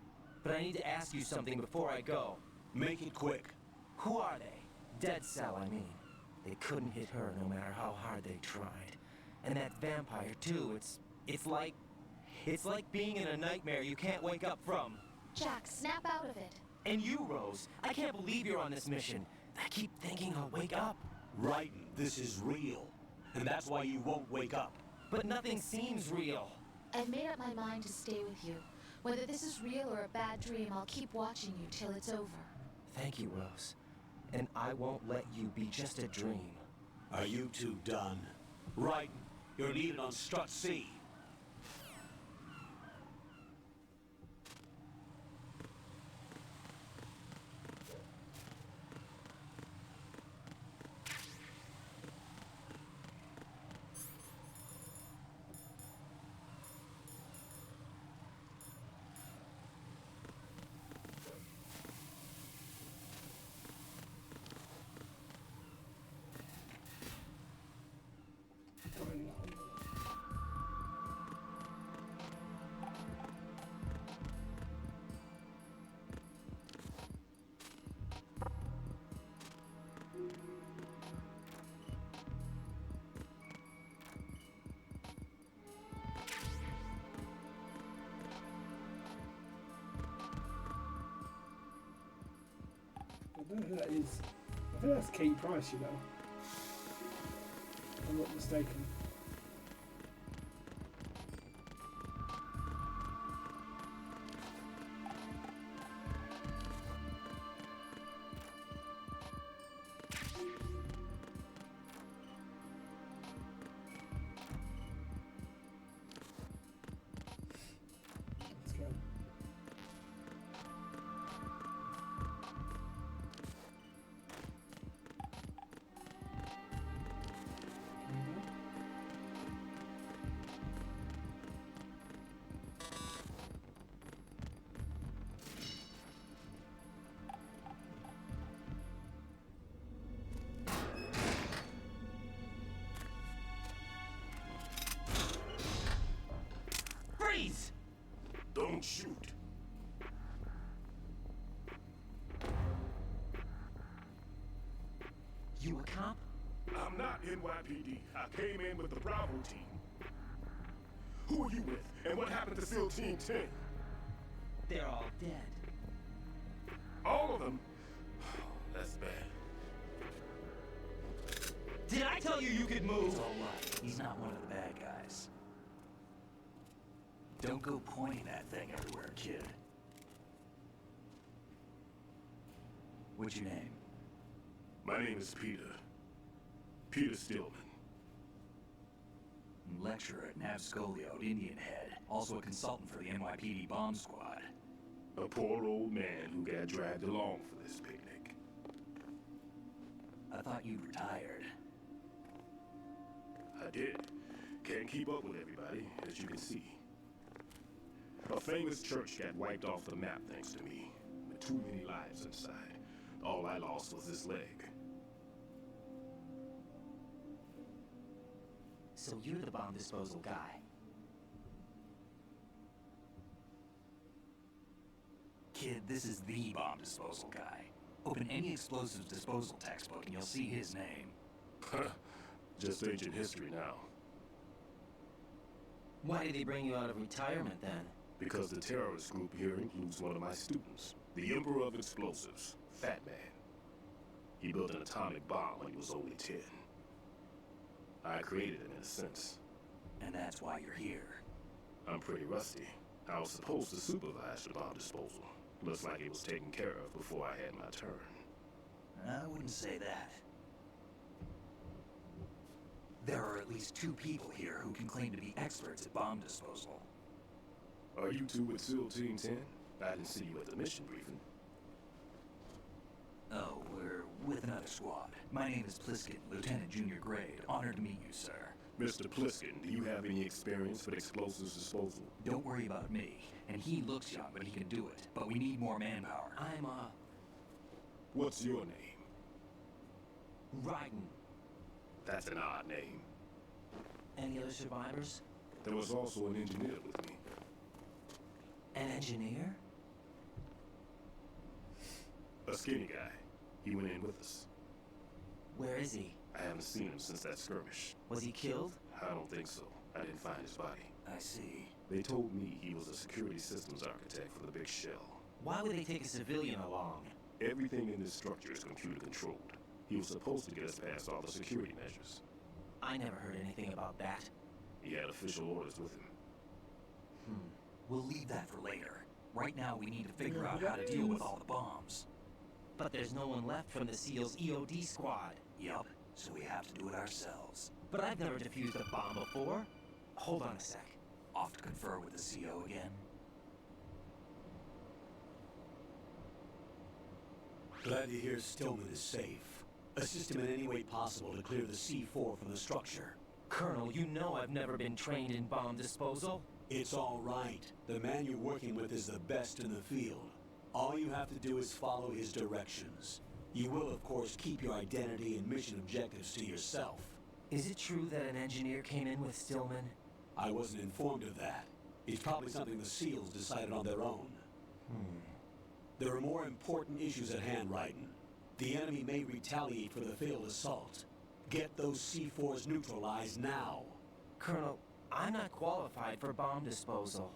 Speaker 3: But I need to ask you something before I go.
Speaker 2: Make it quick.
Speaker 3: Who are they? Dead Cell, I mean. They couldn't hit her no matter how hard they tried. And that vampire, too, it's like being in a nightmare you can't wake up from.
Speaker 7: Jack, snap out of it.
Speaker 3: And you, Rose, I can't believe you're on this mission. I keep thinking I'll wake up.
Speaker 2: Raiden, this is real. And that's why you won't wake up.
Speaker 3: But nothing seems real.
Speaker 7: I've made up my mind to stay with you. Whether this is real or a bad dream, I'll keep watching you till it's over.
Speaker 3: Thank you, Rose. And I won't let you be just a dream.
Speaker 2: Are you two done? Raiden, you're needed on Strut C.
Speaker 1: I don't know who that is. I think that's Kate Price, you know. If I'm not mistaken. Let's go.
Speaker 13: Don't shoot.
Speaker 3: You a cop?
Speaker 13: I'm not NYPD. I came in with the Bravo team. Who are you with? And what happened to SEAL Team 10?
Speaker 3: They're all dead.
Speaker 13: All of them? That's bad.
Speaker 3: Did I tell you you could move?
Speaker 10: It's all right. He's not one of the bad guys. Don't go pointing that thing everywhere, kid. What's your name?
Speaker 13: My name is Peter. Peter Stillman.
Speaker 10: Lecturer at Navscolio, Indian Head. Also a consultant for the NYPD bomb squad.
Speaker 13: A poor old man who got dragged along for this picnic.
Speaker 10: I thought you'd retired.
Speaker 13: I did. Can't keep up with everybody, as you can see. A famous church got wiped off the map thanks to me, with too many lives inside. All I lost was this leg.
Speaker 3: So you're the bomb disposal guy.
Speaker 10: Kid, this is the bomb disposal guy. Open any explosives disposal textbook and you'll see his name.
Speaker 13: Just ancient history now.
Speaker 3: Why did they bring you out of retirement then?
Speaker 13: Because the terrorist group here includes one of my students, the Emperor of Explosives, Fat Man. He built an atomic bomb when he was only 10. I created him in a sense.
Speaker 10: And that's why you're here.
Speaker 13: I'm pretty rusty. I was supposed to supervise the bomb disposal. Looks like it was taken care of before I had my turn.
Speaker 10: I wouldn't say that. There are at least 2 people here who can claim to be experts at bomb disposal.
Speaker 13: Are you two with SEAL Team 10? I didn't see you at the mission briefing.
Speaker 10: Oh, we're with another squad. My name is Pliskin, Lieutenant Junior Grade. Honored to meet you, sir.
Speaker 13: Mr. Pliskin, do you have any experience with explosives disposal?
Speaker 10: Don't worry about me. And he looks young, but he can do it. But we need more manpower.
Speaker 3: I'm,
Speaker 13: What's your name?
Speaker 3: Ryden.
Speaker 13: That's an odd name.
Speaker 3: Any other survivors?
Speaker 13: There was also an engineer with me.
Speaker 3: An engineer?
Speaker 13: A skinny guy. He went in with us.
Speaker 3: Where is he?
Speaker 13: I haven't seen him since that skirmish.
Speaker 3: Was he killed?
Speaker 13: I don't think so. I didn't find his body.
Speaker 10: I see.
Speaker 13: They told me he was a security systems architect for the big shell.
Speaker 3: Why would they take a civilian along?
Speaker 13: Everything in this structure is computer controlled. He was supposed to get us past all the security measures.
Speaker 3: I never heard anything about that.
Speaker 13: He had official orders with him.
Speaker 10: We'll leave that for later. Right now we need to figure out how to deal with all the bombs.
Speaker 3: But there's no one left from the SEAL's EOD squad.
Speaker 10: Yup, so we have to do it ourselves.
Speaker 3: But I've never defused a bomb before. Hold on a sec.
Speaker 10: Off to confer with the CO again.
Speaker 2: Glad to hear Stillman is safe. Assist him in any way possible to clear the C4 from the structure.
Speaker 3: Colonel, you know I've never been trained in bomb disposal.
Speaker 2: It's all right. The man you're working with is the best in the field. All you have to do is follow his directions. You will, of course, keep your identity and mission objectives to yourself.
Speaker 3: Is it true that an engineer came in with Stillman?
Speaker 2: I wasn't informed of that. It's probably something the SEALs decided on their own. There are more important issues at hand, Ryden. The enemy may retaliate for the failed assault. Get those C4s neutralized now.
Speaker 3: Colonel, I'm not qualified for bomb disposal.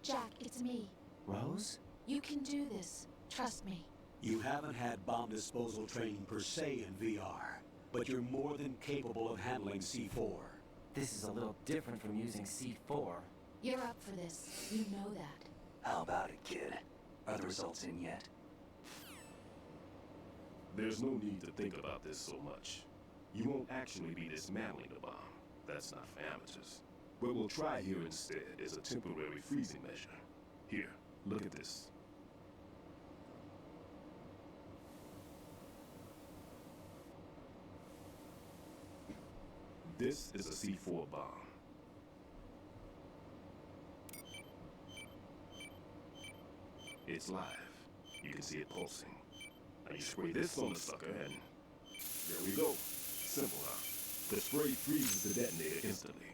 Speaker 7: Jack, it's me.
Speaker 3: Rose?
Speaker 7: You can do this. Trust me.
Speaker 2: You haven't had bomb disposal training per se in VR, but you're more than capable of handling C4.
Speaker 3: This is a little different from using C4.
Speaker 7: You're up for this. You know that.
Speaker 10: How about it, kid? Are the results in yet?
Speaker 13: There's no need to think about this so much. You won't actually be dismantling the bomb. That's not for amateurs. What we'll try here instead is a temporary freezing measure. Here, look at this. This is a C4 bomb. It's live. You can see it pulsing. Now you spray this on the sucker and there we go. Simple, huh? The spray freezes the detonator instantly.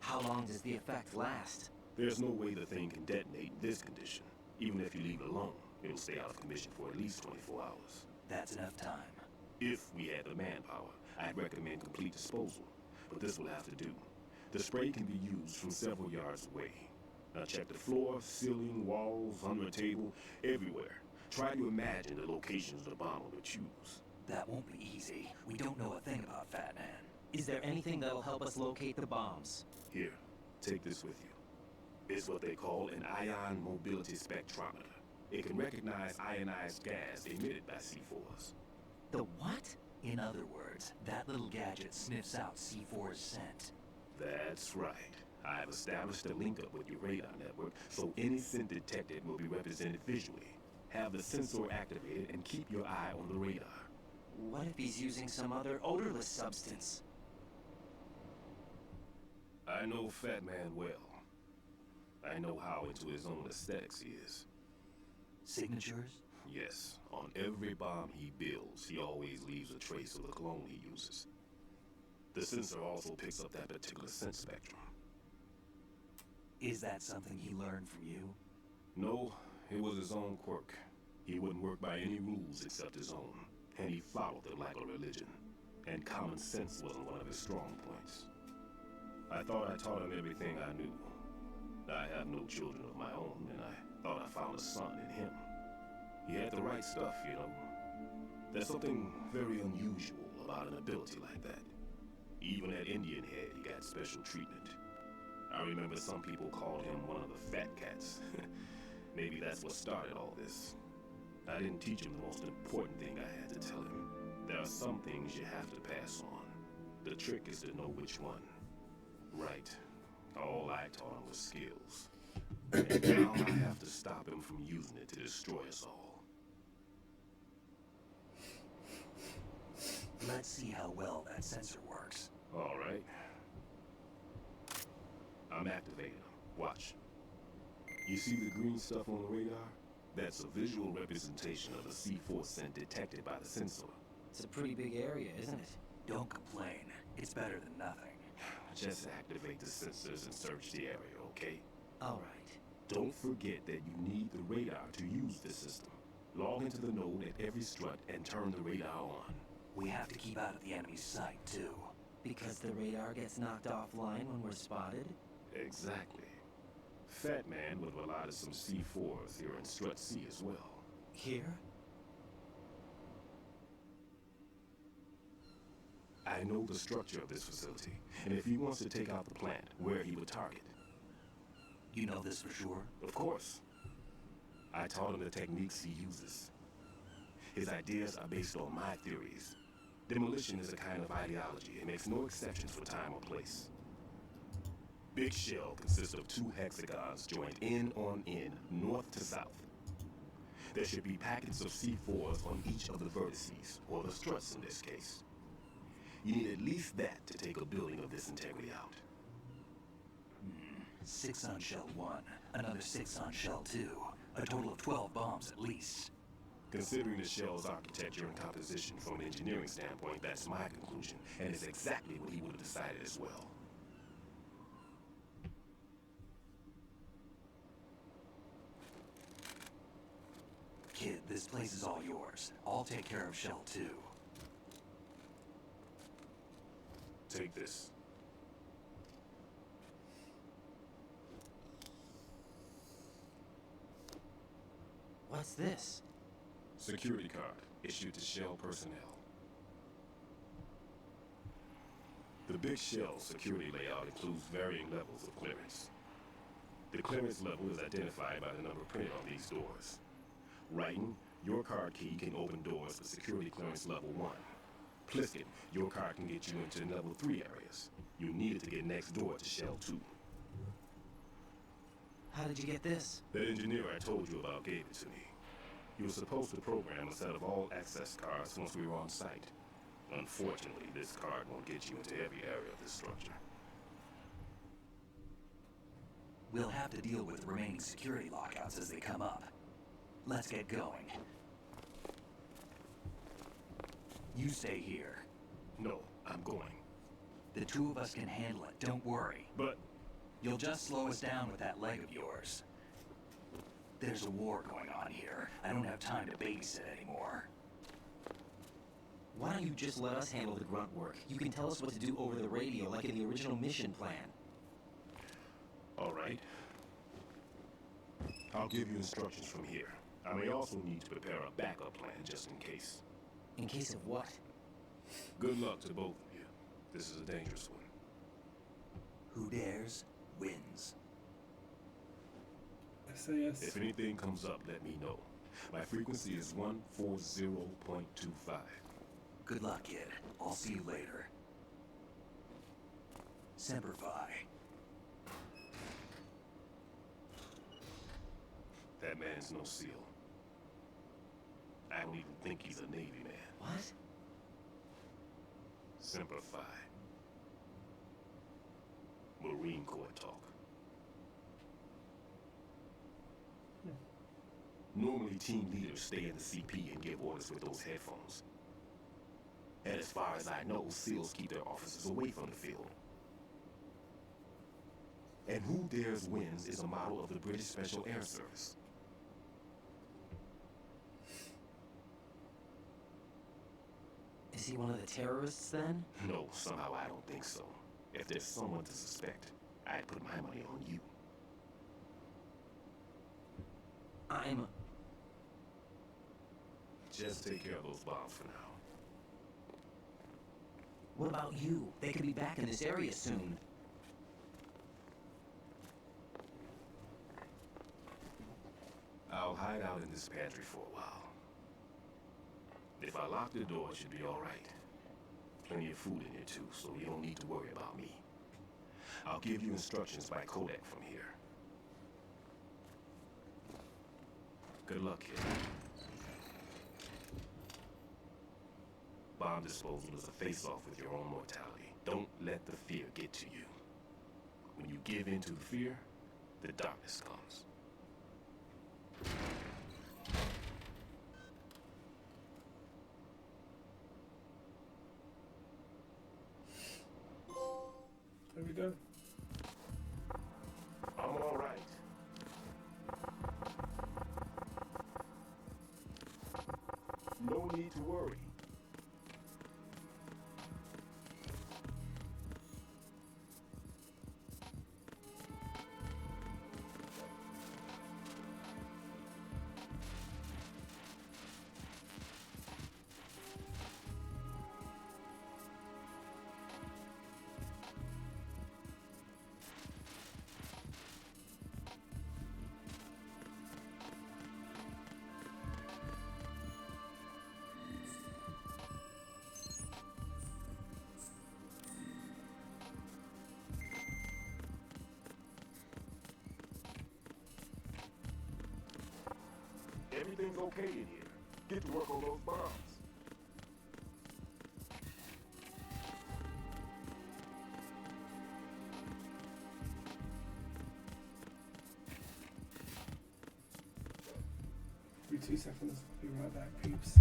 Speaker 3: How long does the effect last?
Speaker 13: There's no way the thing can detonate in this condition. Even if you leave it alone, it'll stay out of commission for at least 24 hours.
Speaker 10: That's enough time.
Speaker 13: If we had the manpower, I'd recommend complete disposal. But this will have to do. The spray can be used from several yards away. Now check the floor, ceiling, walls, under a table, everywhere. Try to imagine the locations the bomb will choose.
Speaker 10: That won't be easy. We don't know a thing about Fat Man.
Speaker 3: Is there anything that'll help us locate the bombs?
Speaker 13: Here, take this with you. It's what they call an ion mobility spectrometer. It can recognize ionized gas emitted by C4s.
Speaker 3: The what?
Speaker 10: In other words, that little gadget sniffs out C4's scent.
Speaker 13: That's right. I've established a link up with your radar network, so any scent detected will be represented visually. Have the sensor activated and keep your eye on the radar.
Speaker 3: What if he's using some other odorless substance?
Speaker 13: I know Fat Man well. I know how into his own aesthetics he is.
Speaker 10: Signatures?
Speaker 13: Yes. On every bomb he builds, he always leaves a trace of the clone he uses. The sensor also picks up that particular scent spectrum.
Speaker 10: Is that something he learned from you?
Speaker 13: No, it was his own quirk. He wouldn't work by any rules except his own, and he followed them like a religion. And common sense wasn't one of his strong points. I thought I taught him everything I knew. I have no children of my own, and I thought I found a son in him. He had the right stuff, you know. There's something very unusual about an ability like that. Even at Indian Head, he got special treatment. I remember some people called him one of the fat cats. Maybe that's what started all this. I didn't teach him the most important thing I had to tell him. There are some things you have to pass on. The trick is to know which one. Right. All I taught him was skills. And now I have to stop him from using it to destroy us all.
Speaker 10: Let's see how well that sensor works.
Speaker 13: All right. I'm activating him. Watch. You see the green stuff on the radar? That's a visual representation of the C4 scent detected by the sensor.
Speaker 3: It's a pretty big area, isn't it?
Speaker 10: Don't complain. It's better than nothing.
Speaker 13: Just activate the sensors and search the area, okay?
Speaker 3: All right.
Speaker 13: Don't forget that you need the radar to use this system. Log into the node at every strut and turn the radar on.
Speaker 10: We have to keep out of the enemy's sight, too.
Speaker 3: Because the radar gets knocked offline when we're spotted?
Speaker 13: Exactly. Fat Man would have allotted some C4s here in Strut C as well.
Speaker 3: Here?
Speaker 13: I know the structure of this facility, and if he wants to take out the plant, where he would target.
Speaker 10: You know this for sure?
Speaker 13: Of course. I taught him the techniques he uses. His ideas are based on my theories. Demolition is a kind of ideology. It makes no exceptions for time or place. Big shell consists of 2 hexagons joined end on end, north to south. There should be packets of C4s on each of the vertices, or the struts in this case. You need at least that to take a building of this integrity out.
Speaker 10: 6 on shell 1, another 6 on shell 2. A total of 12 bombs at least.
Speaker 13: Considering the shell's architecture and composition from an engineering standpoint, that's my conclusion, and it's exactly what he would have decided as well.
Speaker 10: Kid, this place is all yours. I'll take care of shell 2.
Speaker 13: Take this.
Speaker 3: What's this?
Speaker 13: Security card issued to Shell personnel. The big Shell security layout includes varying levels of clearance. The clearance level is identified by the number printed on these doors. Writing, your card key can open doors for security clearance level 1. Pliskin, your card can get you into level 3 areas. You need it to get next door to Shell 2.
Speaker 3: How did you get this?
Speaker 13: That engineer I told you about gave it to me. He was supposed to program a set of all access cards once we were on site. Unfortunately, this card won't get you into every area of this structure.
Speaker 10: We'll have to deal with the remaining security lockouts as they come up. Let's get going. You stay here.
Speaker 13: No, I'm going.
Speaker 10: The 2 of us can handle it, don't worry.
Speaker 13: But
Speaker 10: You'll just slow us down with that leg of yours. There's a war going on here. I don't have time to babysit anymore.
Speaker 3: Why don't you just let us handle the grunt work? You can tell us what to do over the radio like in the original mission plan.
Speaker 13: All right. I'll give you instructions from here. I may also need to prepare a backup plan just in case.
Speaker 3: In case of what?
Speaker 13: Good luck to both of you. This is a dangerous one.
Speaker 10: Who dares, wins.
Speaker 1: SAS.
Speaker 13: If anything comes up, let me know. My frequency is 140.25.
Speaker 10: Good luck, kid. I'll see you later. Semper Fi.
Speaker 13: That man's no SEAL. I don't even think he's a Navy man.
Speaker 3: What?
Speaker 13: Semper Fi. Marine Corps talk. Normally, team leaders stay in the CP and give orders with those headphones. And as far as I know, SEALs keep their officers away from the field. And Who Dares Wins is a model of the British Special Air Service.
Speaker 3: Is he one of the terrorists then?
Speaker 13: No, somehow I don't think so. If there's someone to suspect, I'd put my money on you. Just take care of those bombs for now.
Speaker 3: What about you? They could be back in this area soon.
Speaker 13: I'll hide out in this pantry for a while. If I lock the door, it should be all right. Plenty of food in here too, so you don't need to worry about me. I'll give you instructions by codec from here. Good luck, kid. Bomb disposal is a face-off with your own mortality. Don't let the fear get to you. When you give in to the fear, the darkness comes.
Speaker 1: There we go.
Speaker 13: I'm all right. No need to worry. Everything's okay in here. Get to work on those bombs.
Speaker 1: Give me 2 seconds. Be right back, peeps.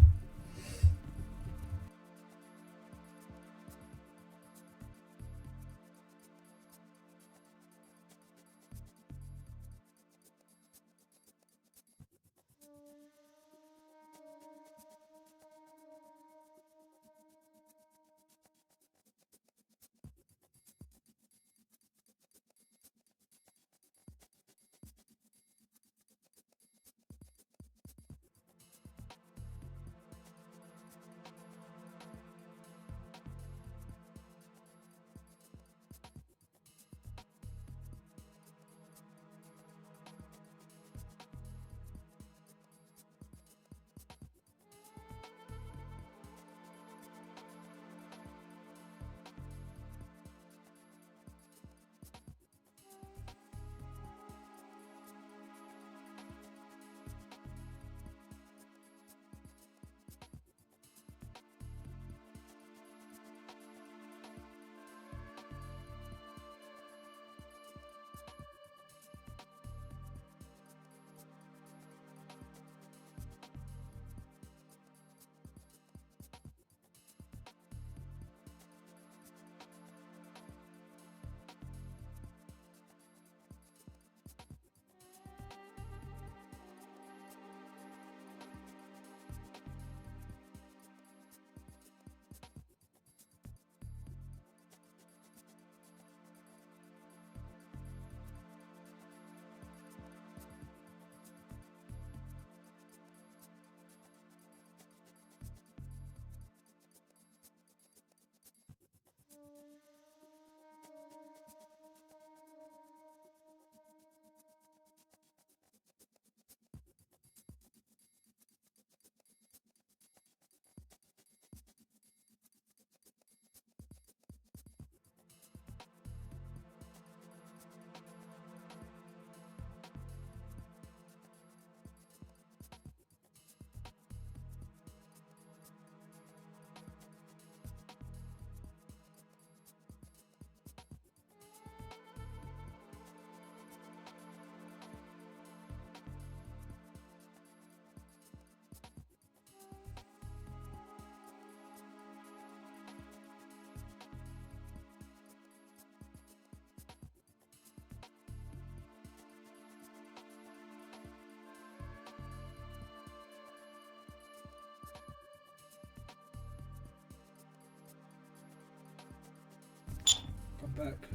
Speaker 1: back.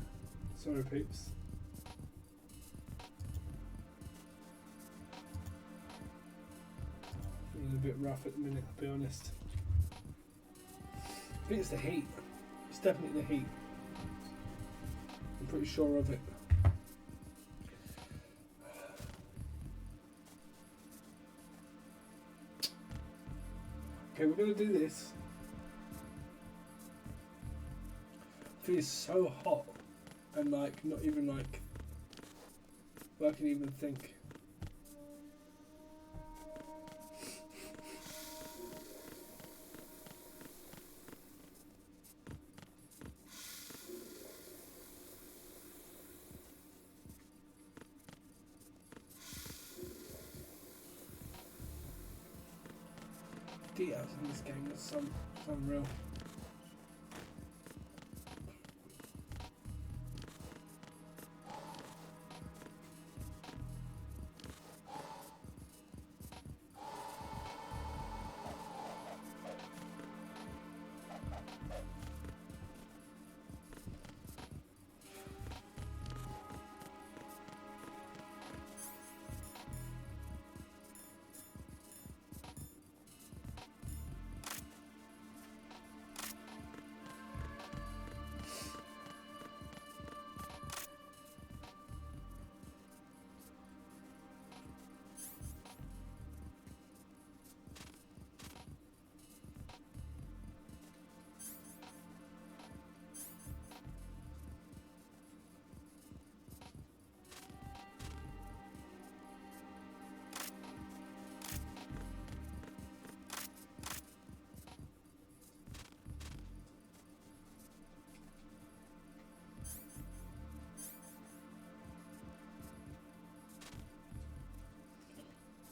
Speaker 1: Sorry, peeps. Feeling a bit rough at the minute, I'll be honest. I think it's the heat. It's definitely the heat. I'm pretty sure of it. Okay, we're going to do this. It feels so hot and like not even like I can even think. Details in this game is some real.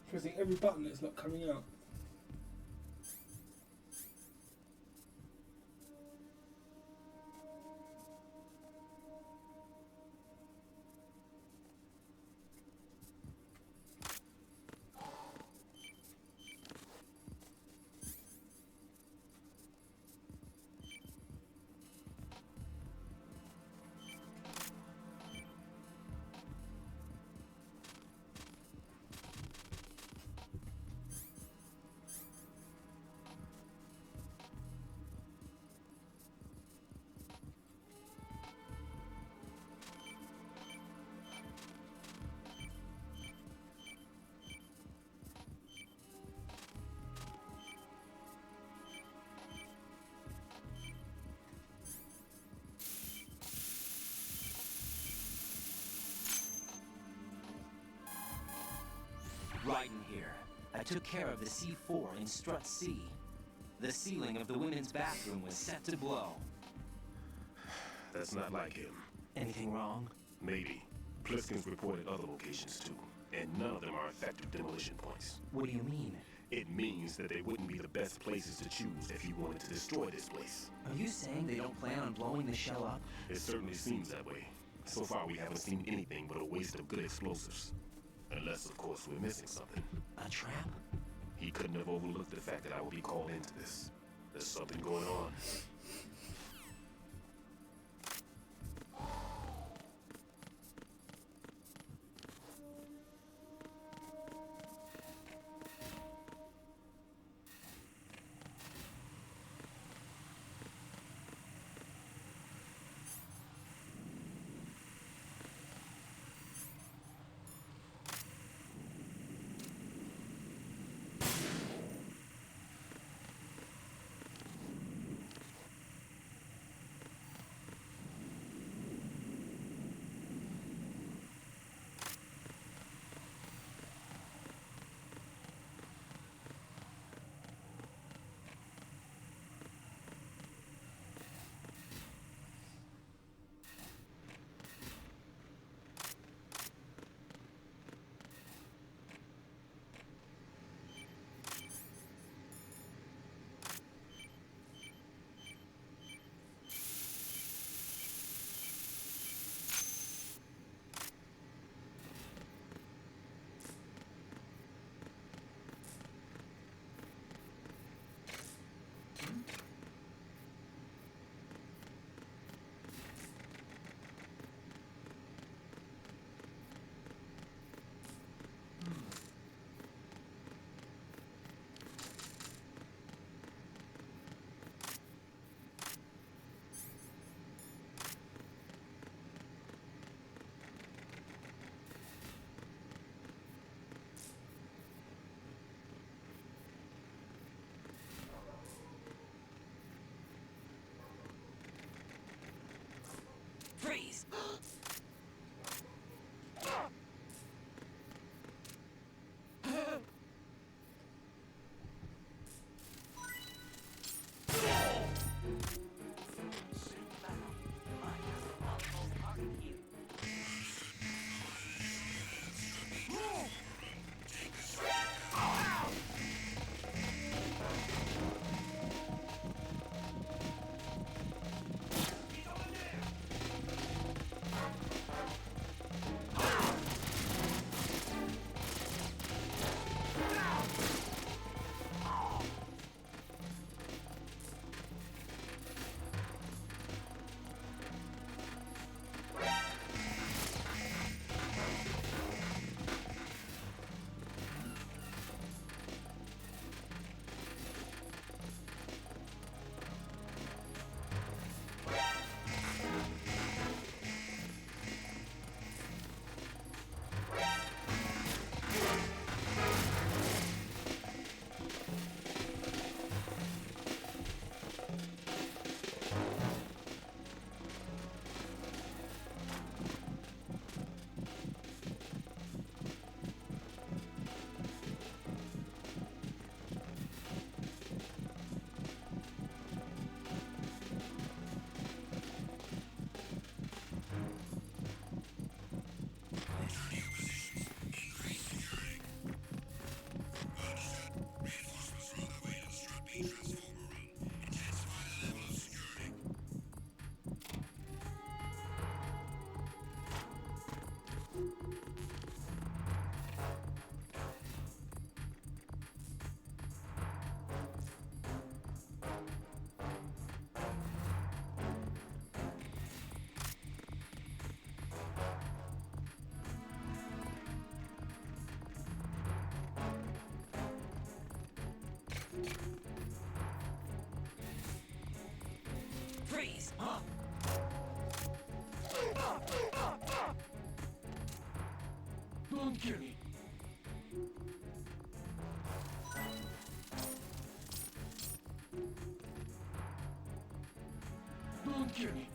Speaker 1: Pressing every button that's not coming out.
Speaker 3: Right in here. I took care of the C4 in strut C. The ceiling of the women's bathroom was set to blow.
Speaker 13: That's not like him.
Speaker 3: Anything wrong?
Speaker 13: Maybe. Pliskin's reported other locations too, and none of them are effective demolition points.
Speaker 3: What do you mean?
Speaker 13: It means that they wouldn't be the best places to choose if you wanted to destroy this place.
Speaker 3: Are you saying they don't plan on blowing the shell up?
Speaker 13: It certainly seems that way. So far we haven't seen anything but a waste of good explosives. Unless, of course, we're missing something.
Speaker 3: A trap?
Speaker 13: He couldn't have overlooked the fact that I would be called into this. There's something going on.
Speaker 3: Freeze! Huh?
Speaker 8: Don't kill me. Don't kill me.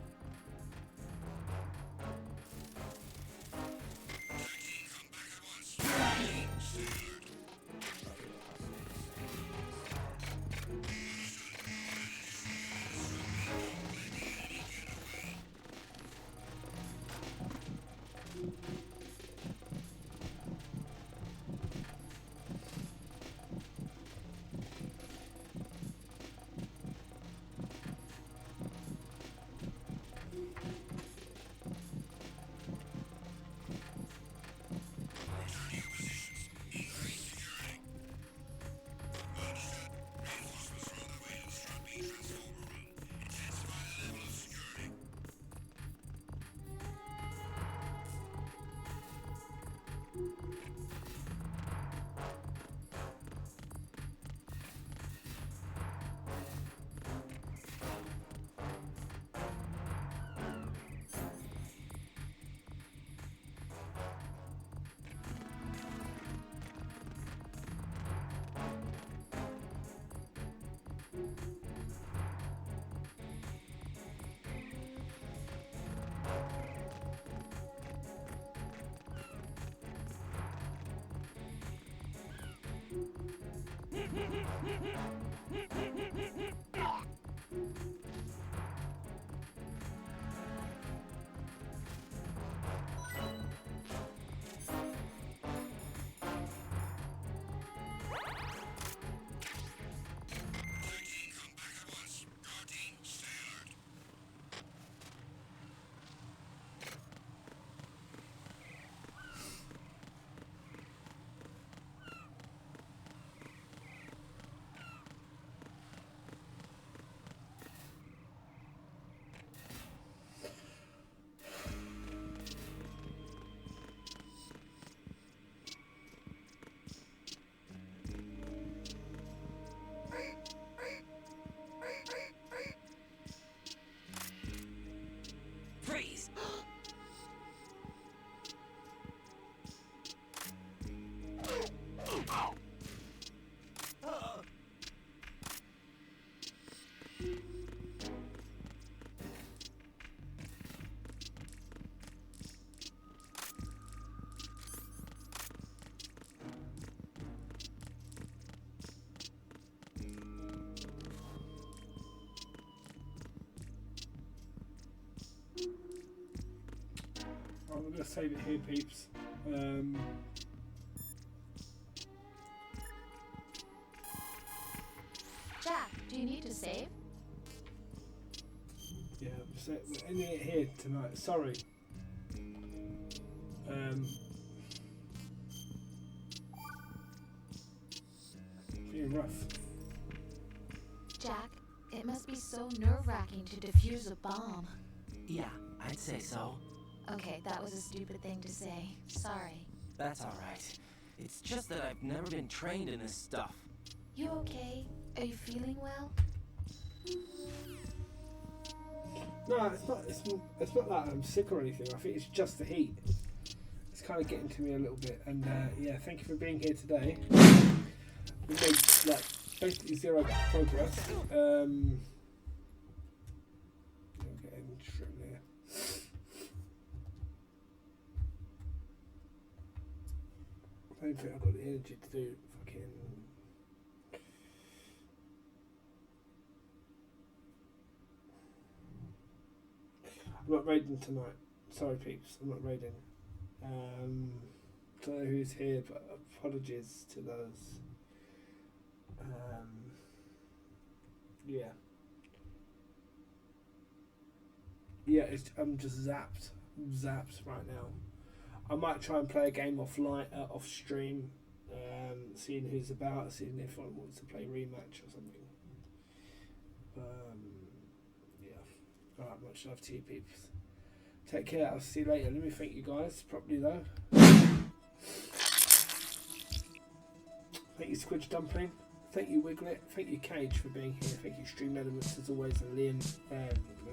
Speaker 1: Let's save it here, peeps.
Speaker 7: Jack, do you need to save?
Speaker 1: Yeah, we're ending it here tonight. Sorry. Being rough.
Speaker 7: Jack, it must be so nerve-wracking to defuse a bomb.
Speaker 3: Yeah, I'd say so.
Speaker 7: Okay, that was a stupid thing to say. Sorry.
Speaker 3: That's alright. It's just that I've never been trained in this stuff.
Speaker 7: You okay? Are you feeling well?
Speaker 1: No, it's not that I'm sick or anything. I think it's just the heat. It's kind of getting to me a little bit. And yeah, thank you for being here today. We made like basically zero progress. Getting trim there. I don't think I've got the energy to do fucking. I'm not raiding tonight. Sorry, peeps. I'm not raiding. Don't know who's here, but apologies to those. Yeah. Yeah, I'm just zapped right now. I might try and play a game off stream, seeing who's about, seeing if anyone wants to play rematch or something. Yeah. Alright, much love to you, peeps. Take care. I'll see you later. Let me thank you guys properly though. Thank you, Squidge Dumpling. Thank you, Wiglet. Thank you, Cage, for being here. Thank you, Stream Elements, as always, and Liam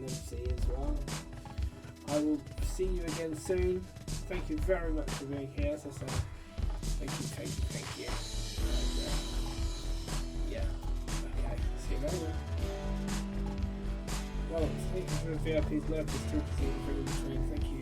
Speaker 1: C as well. I will see you again soon. Thank you very much for being here. As I say, thank you. And, yeah. Okay. See you later. Well, thank you for the VIP's lurkers too, for seeing in between. Thank you.